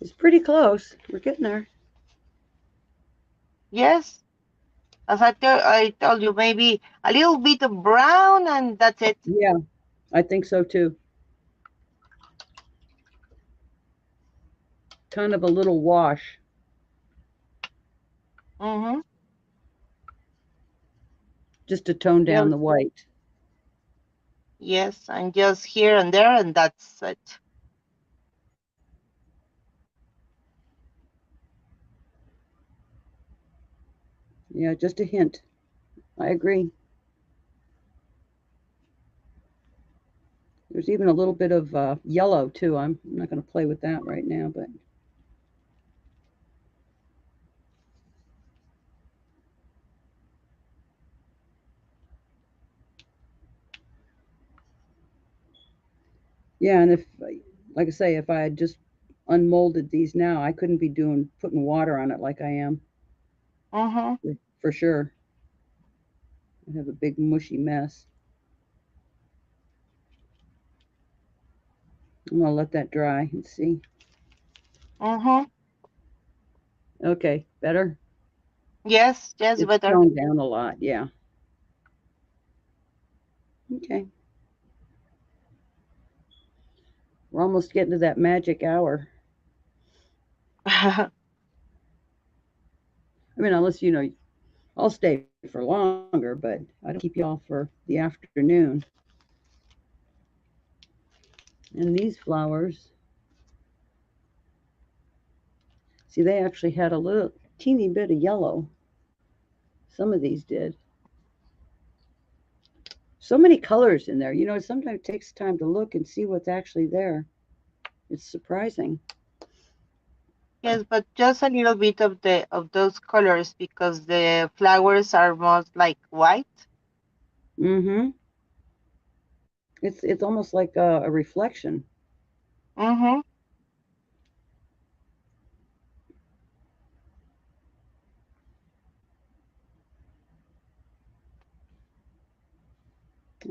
it's pretty close. We're getting there.
Yes, as I told you, maybe a little bit of brown, and that's it.
Yeah, I think so too. Kind of a little wash
Mm-hmm.
just to tone down
Yes,
the white.
yes, and just here and there, and that's it.
Yeah, just a hint. I agree. There's even a little bit of yellow too. I'm not going to play with that right now, but yeah. And if, like I say, if I had just unmolded these now, I couldn't be doing putting water on it like I am
Mm-hmm.
for sure. I'd have a big mushy mess. I'm gonna let that dry and see.
Mm-hmm.
Okay, better.
Yes, yes,
It's
better.
toned down a lot. Yeah. Okay. We're almost getting to that magic hour. I mean, unless I'll stay for longer, but I don't keep y'all for the afternoon. And these flowers, see, they actually had a little teeny bit of yellow. Some of these did. So many colors in there. Sometimes it takes time to look and see what's actually there. It's surprising.
Yes, but just a little bit of the of those colors because the flowers are most like white.
Mm-hmm. It's almost like a reflection.
Mm-hmm.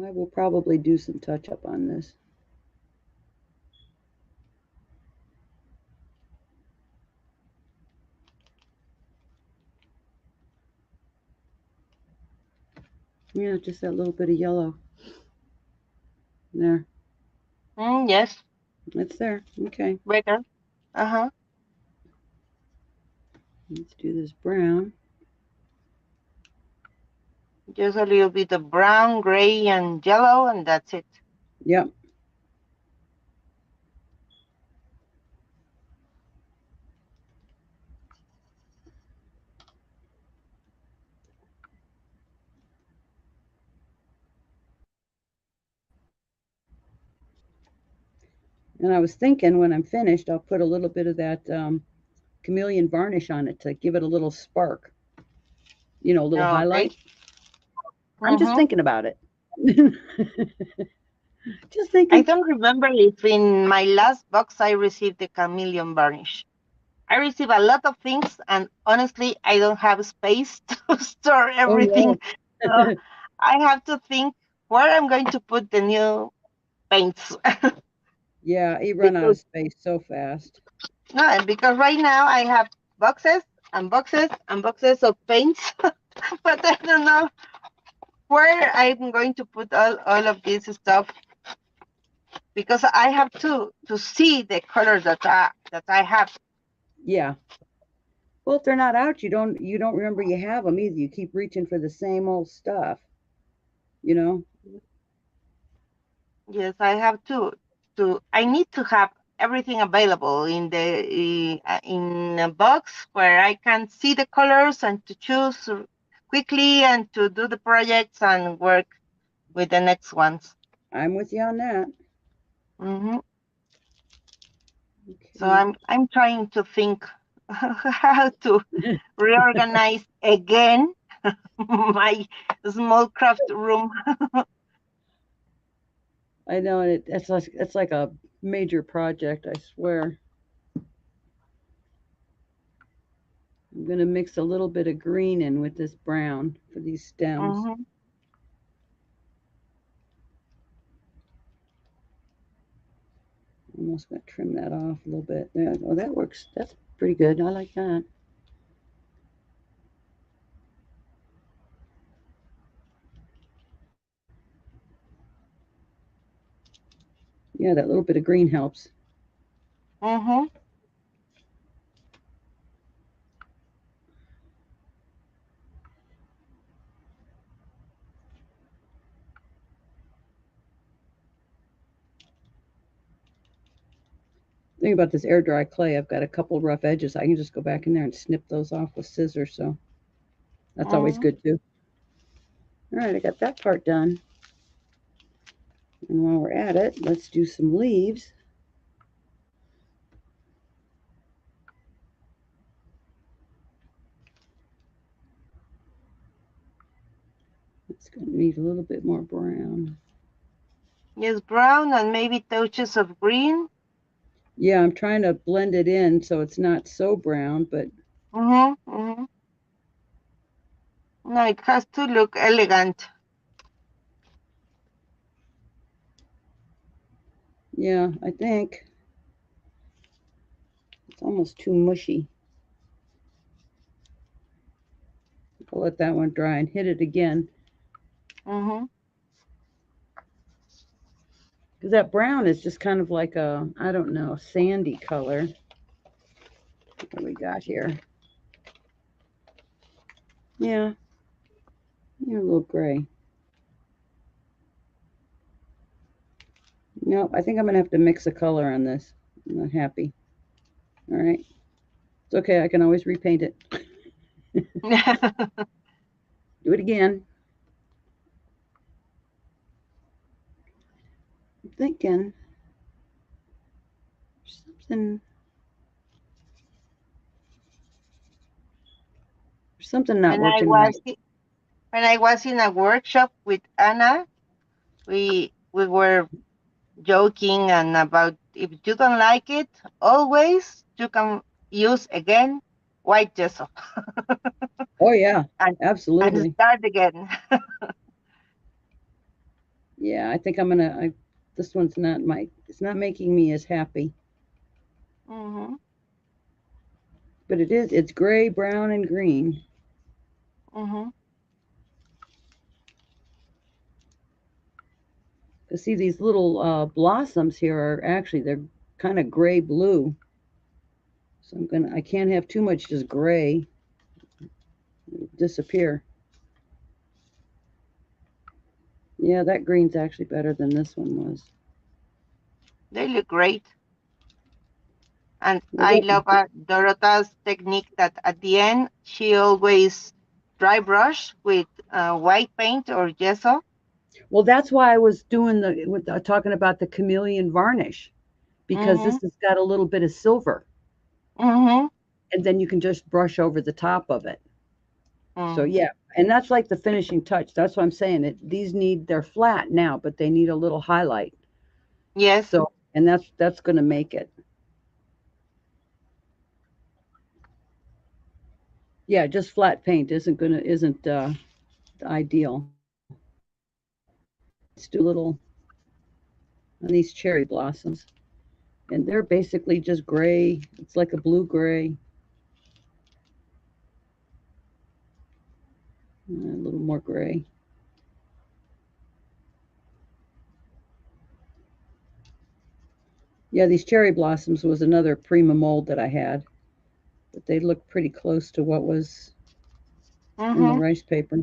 I will probably do some touch up on this. Yeah, just that little bit of yellow there.
Mm, yes,
It's there. Okay.
better. Uh-huh.
Let's do this brown.
Just a little bit of brown, gray, and yellow, and that's it.
Yep. And I was thinking when I'm finished, I'll put a little bit of that chameleon varnish on it to give it a little spark, a little
Okay.
highlight. I'm just
Mm-hmm.
thinking about it. Just
I
thinking.
don't remember if in my last box I received the chameleon varnish. I receive a lot of things, and honestly, I don't have space to store
Oh
everything.
no.
So I have to think where I'm going to put the new paints.
Yeah, you run out
because
of space so fast.
no, because right now I have boxes and boxes and boxes of paints, but I don't know where I'm going to put all of this stuff because I have to see the colors that I have.
Yeah. Well, if they're not out, you don't remember you have them either. You keep reaching for the same old stuff, you know?
Yes, I have to I need to have everything available in a box where I can see the colors and to choose quickly and to do the projects and work with the next ones.
I'm with you on that.
Hmm
Okay.
So I'm trying to think how to reorganize again my small craft room.
I know it's like a major project, I swear. I'm gonna mix a little bit of green in with this brown for these stems.
Hmm
Almost gonna trim that off a little bit. Yeah, oh, that works. That's pretty good. I like that. Yeah, that little bit of green helps.
hmm
Thing about this air dry clay, I've got a couple rough edges. I can just go back in there and snip those off with scissors. So that's always
hmm
good too. All right, I got that part done. And while we're at it, let's do some leaves. It's going to need a little bit more brown.
Yes, brown and maybe touches of green.
Yeah, I'm trying to blend it in so it's not so brown, but
Hmm No, it has to look elegant.
yeah, I think it's almost too mushy. I'll let that one dry and hit it again.
Hmm
Because that brown is just kind of like a, I don't know, sandy color. What do we got here? Yeah, a little gray. No, I think I'm going to have to mix a color on this. I'm not happy. All right. It's okay. I can always repaint it. Do it again. I'm thinking something not
when I
working
was
right.
when I was in a workshop with Anna, we were joking and about if you don't like it, always you can use again white gesso
Oh yeah,
and
absolutely.
start again.
Yeah, I think I'm gonna. This one's not my. It's not making me as happy,
hmm
but it is. It's gray, brown, and green.
hmm
Cause see, these little blossoms here are actually they're kind of gray blue. So I'm gonna. I can't have too much just gray. It'll disappear. Yeah, that green's actually better than this one was.
They look great. And
Well,
I love Dorota's technique that at the end she always dry brush with white paint or gesso.
well, that's why I was doing talking about the chameleon varnish because
hmm
this has got a little bit of silver,
hmm
and then you can just brush over the top of it. So
mm
yeah, and that's like the finishing touch. That's what I'm saying. These they're flat now, but they need a little highlight.
Yes,
So and that's going to make it. Yeah, just flat paint isn't ideal. Let's do a little on these cherry blossoms, and they're basically just gray. It's like a blue gray. A little more gray. Yeah, these cherry blossoms was another Prima mold that I had, but they look pretty close to what was in the
hmm
rice paper.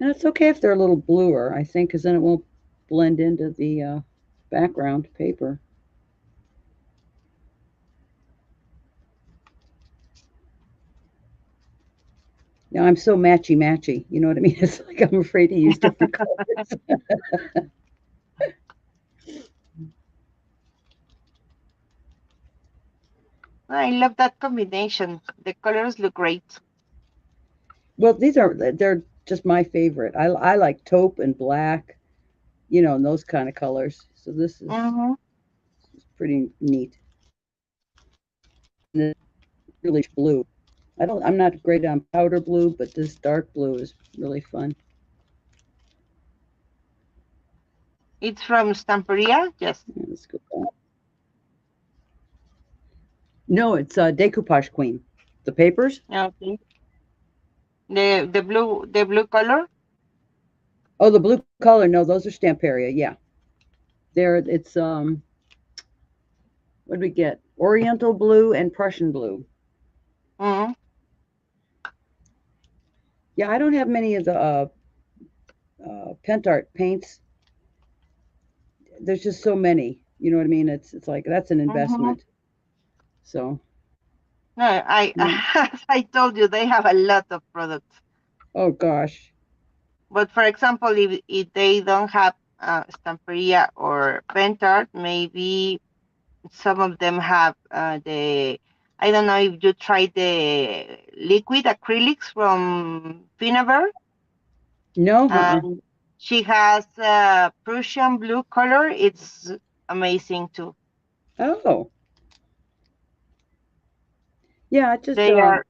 And it's okay if they're a little bluer, I think, because then it won't blend into the background paper. Now I'm so matchy. You know what I mean? It's like I'm afraid to use different colors.
I love that combination. The colors look great.
Well, they're just my favorite. I like taupe and black, you know, and those kind of colors. So this
Mm-hmm.
is pretty neat. And it's really blue. I'm not great on powder blue, but this dark blue is really fun.
It's from Stamperia. Yes.
Yeah, let's go back. No, it's Decoupage Queen. The papers?
Okay. The blue color.
Oh, the blue color. No, those are Stamperia. Yeah, it's what did we get? Oriental blue and Prussian blue.
Mm-hmm.
Yeah, I don't have many of the Pentart paints. There's just so many. You know what I mean? It's like that's an
Mm-hmm.
investment. So
No, I
yeah.
as I told you, they have a lot of products.
Oh gosh.
But for example, if they don't have Stamperia or Pentart, maybe some of them have I don't know if you tried the liquid acrylics from Finaber,
No.
and she has Prussian blue color. It's amazing too.
Oh. Yeah. It just
They are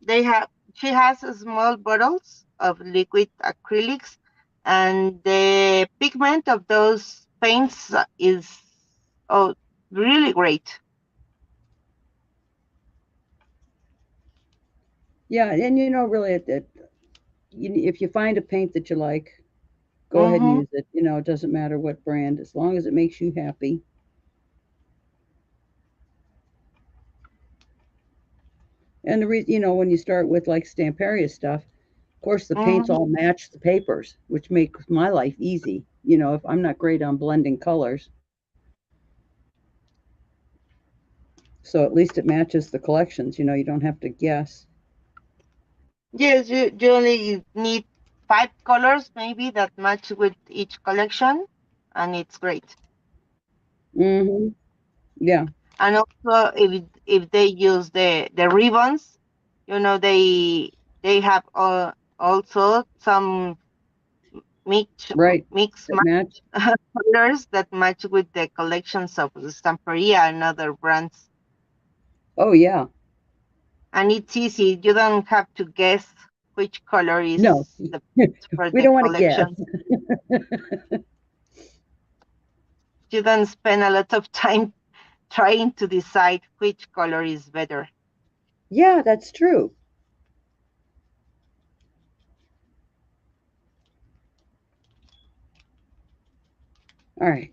they have she has small bottles of liquid acrylics, and the pigment of those paints is oh really great.
yeah. And you know, really, if you find a paint that you like, go ahead and
Mm-hmm.
use it. You know, it doesn't matter what brand, as long as it makes you happy. And the reason, you know, when you start with like Stamperia stuff, of course, the paints
Mm-hmm.
all match the papers, which makes my life easy. You know, if I'm not great on blending colors, so at least it matches the collections. You know, you don't have to guess.
Yes, you only need 5 colors maybe that match with each collection, and it's great.
Hmm. Yeah.
And also, if they use the ribbons, they have also some mix
Right.
mix
That match.
colors that match with the collections of Stamperia and other brands.
Oh yeah.
And it's easy. You don't have to guess which color is
No,
the best for
we
the
don't want to guess.
collection. You don't spend a lot of time trying to decide which color is better.
Yeah, that's true. All right,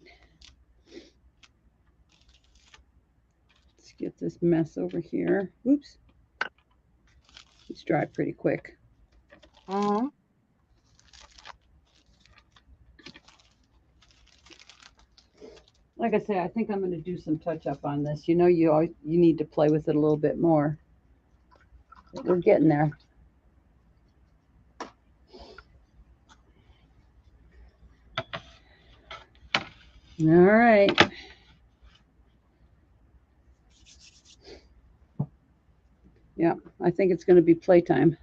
let's get this mess over here. Oops, it's dry pretty quick.
Hmm.
Like I say, I think I'm going to do some touch up on this. You know, you need to play with it a little bit more. But we're getting there. All right. Yeah, I think it's going to be playtime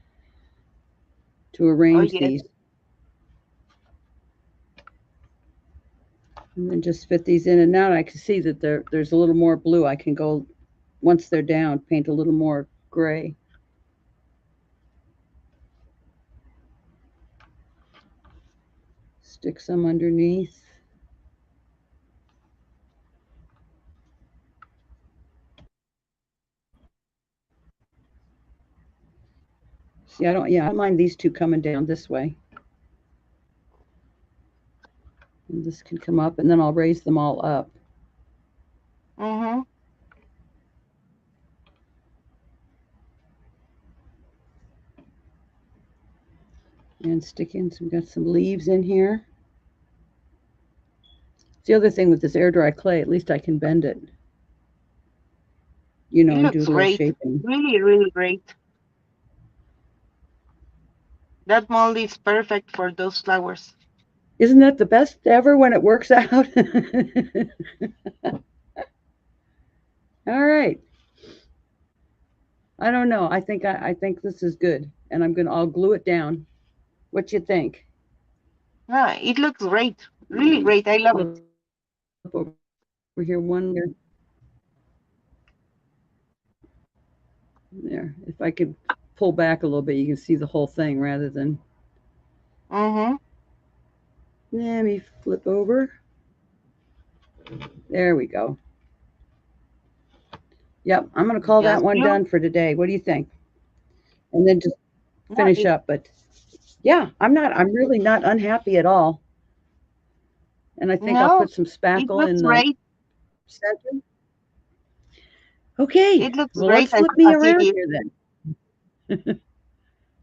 to
Oh
arrange
yes.
these. And then just fit these in. And now I can see that there's a little more blue. I can go, once they're down, paint a little more gray. Stick some underneath. See, I don't mind these two coming down this way. And this can come up, and then I'll raise them all up.
Hmm.
And stick in some, got some leaves in here. It's the other thing with this air dry clay, at least I can bend it, you
It
know, and do a
looks
little
great.
shaping.
Really, really great. That mold is perfect for those flowers.
Isn't that the best ever when it works out? All right. I don't know. I think this is good, and I'll glue it down. What you think?
Ah, it looks great. Really great. I love it.
Flip over here one there. If I could pull back a little bit, you can see the whole thing rather than.
Mm-hmm.
Let me flip over. There we go. Yep, I'm gonna call that
Just
one
you.
done for today. What do you think? And then just
No,
finish up. But yeah, I'm really not unhappy at all. And I think I'll
no,
put some
it
spackle
looks
in the
great.
center. Okay,
It looks
well,
great
let's flip me
as it
around
is.
here then.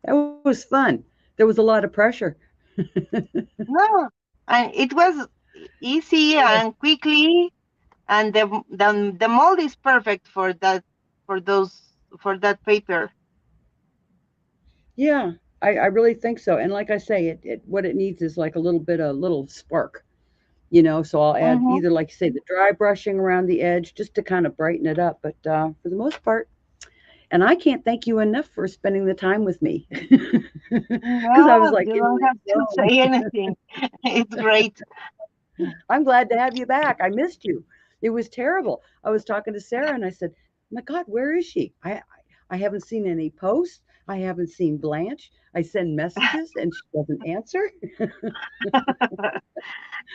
That was fun. There was a lot of pressure.
No, and it was easy and quickly, and the mold is perfect for that, for those, for that paper.
Yeah, I really think so. And like I say, it what it needs is like a little bit of little spark, you know. So I'll add
Mm-hmm.
either like you say the dry brushing around the edge just to kind of brighten it up. But for the most part, and I can't thank you enough for spending the time with me because I was
No,
like
you
in
don't have
my
to
zone.
say anything. It's great.
I'm glad to have you back. I missed you. It was terrible. I was talking to Sarah and I said, "My God, where is she? I haven't seen any posts. I haven't seen Blanche. I send messages and she doesn't answer."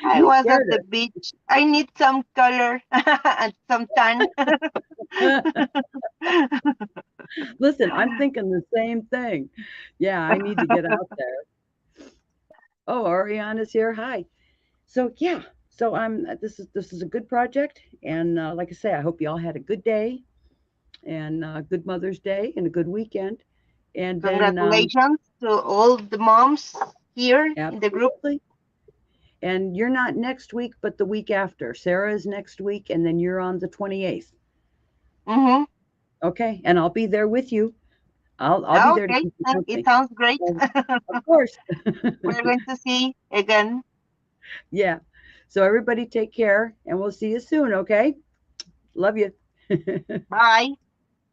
I
You
was at
scared
the beach. I need some color and some tan.
her. Listen, I'm thinking the same thing. Yeah, I need to get out there. Oh, Ariana's here. Hi. So yeah, so I'm this is a good project, and like I say, I hope you all had a good day and good Mother's Day and a good weekend. And then
Congratulations to all the moms here in the group.
absolutely. And you're not next week, but the week after. Sarah is next week, and then you're on the 28th.
Mm-hmm.
Okay, and I'll be there with you. I'll be there to
Okay,
keep you
it
company.
sounds great.
So, of course.
We're going to see again.
Yeah. So everybody take care, and we'll see you soon. Okay. Love you.
Bye.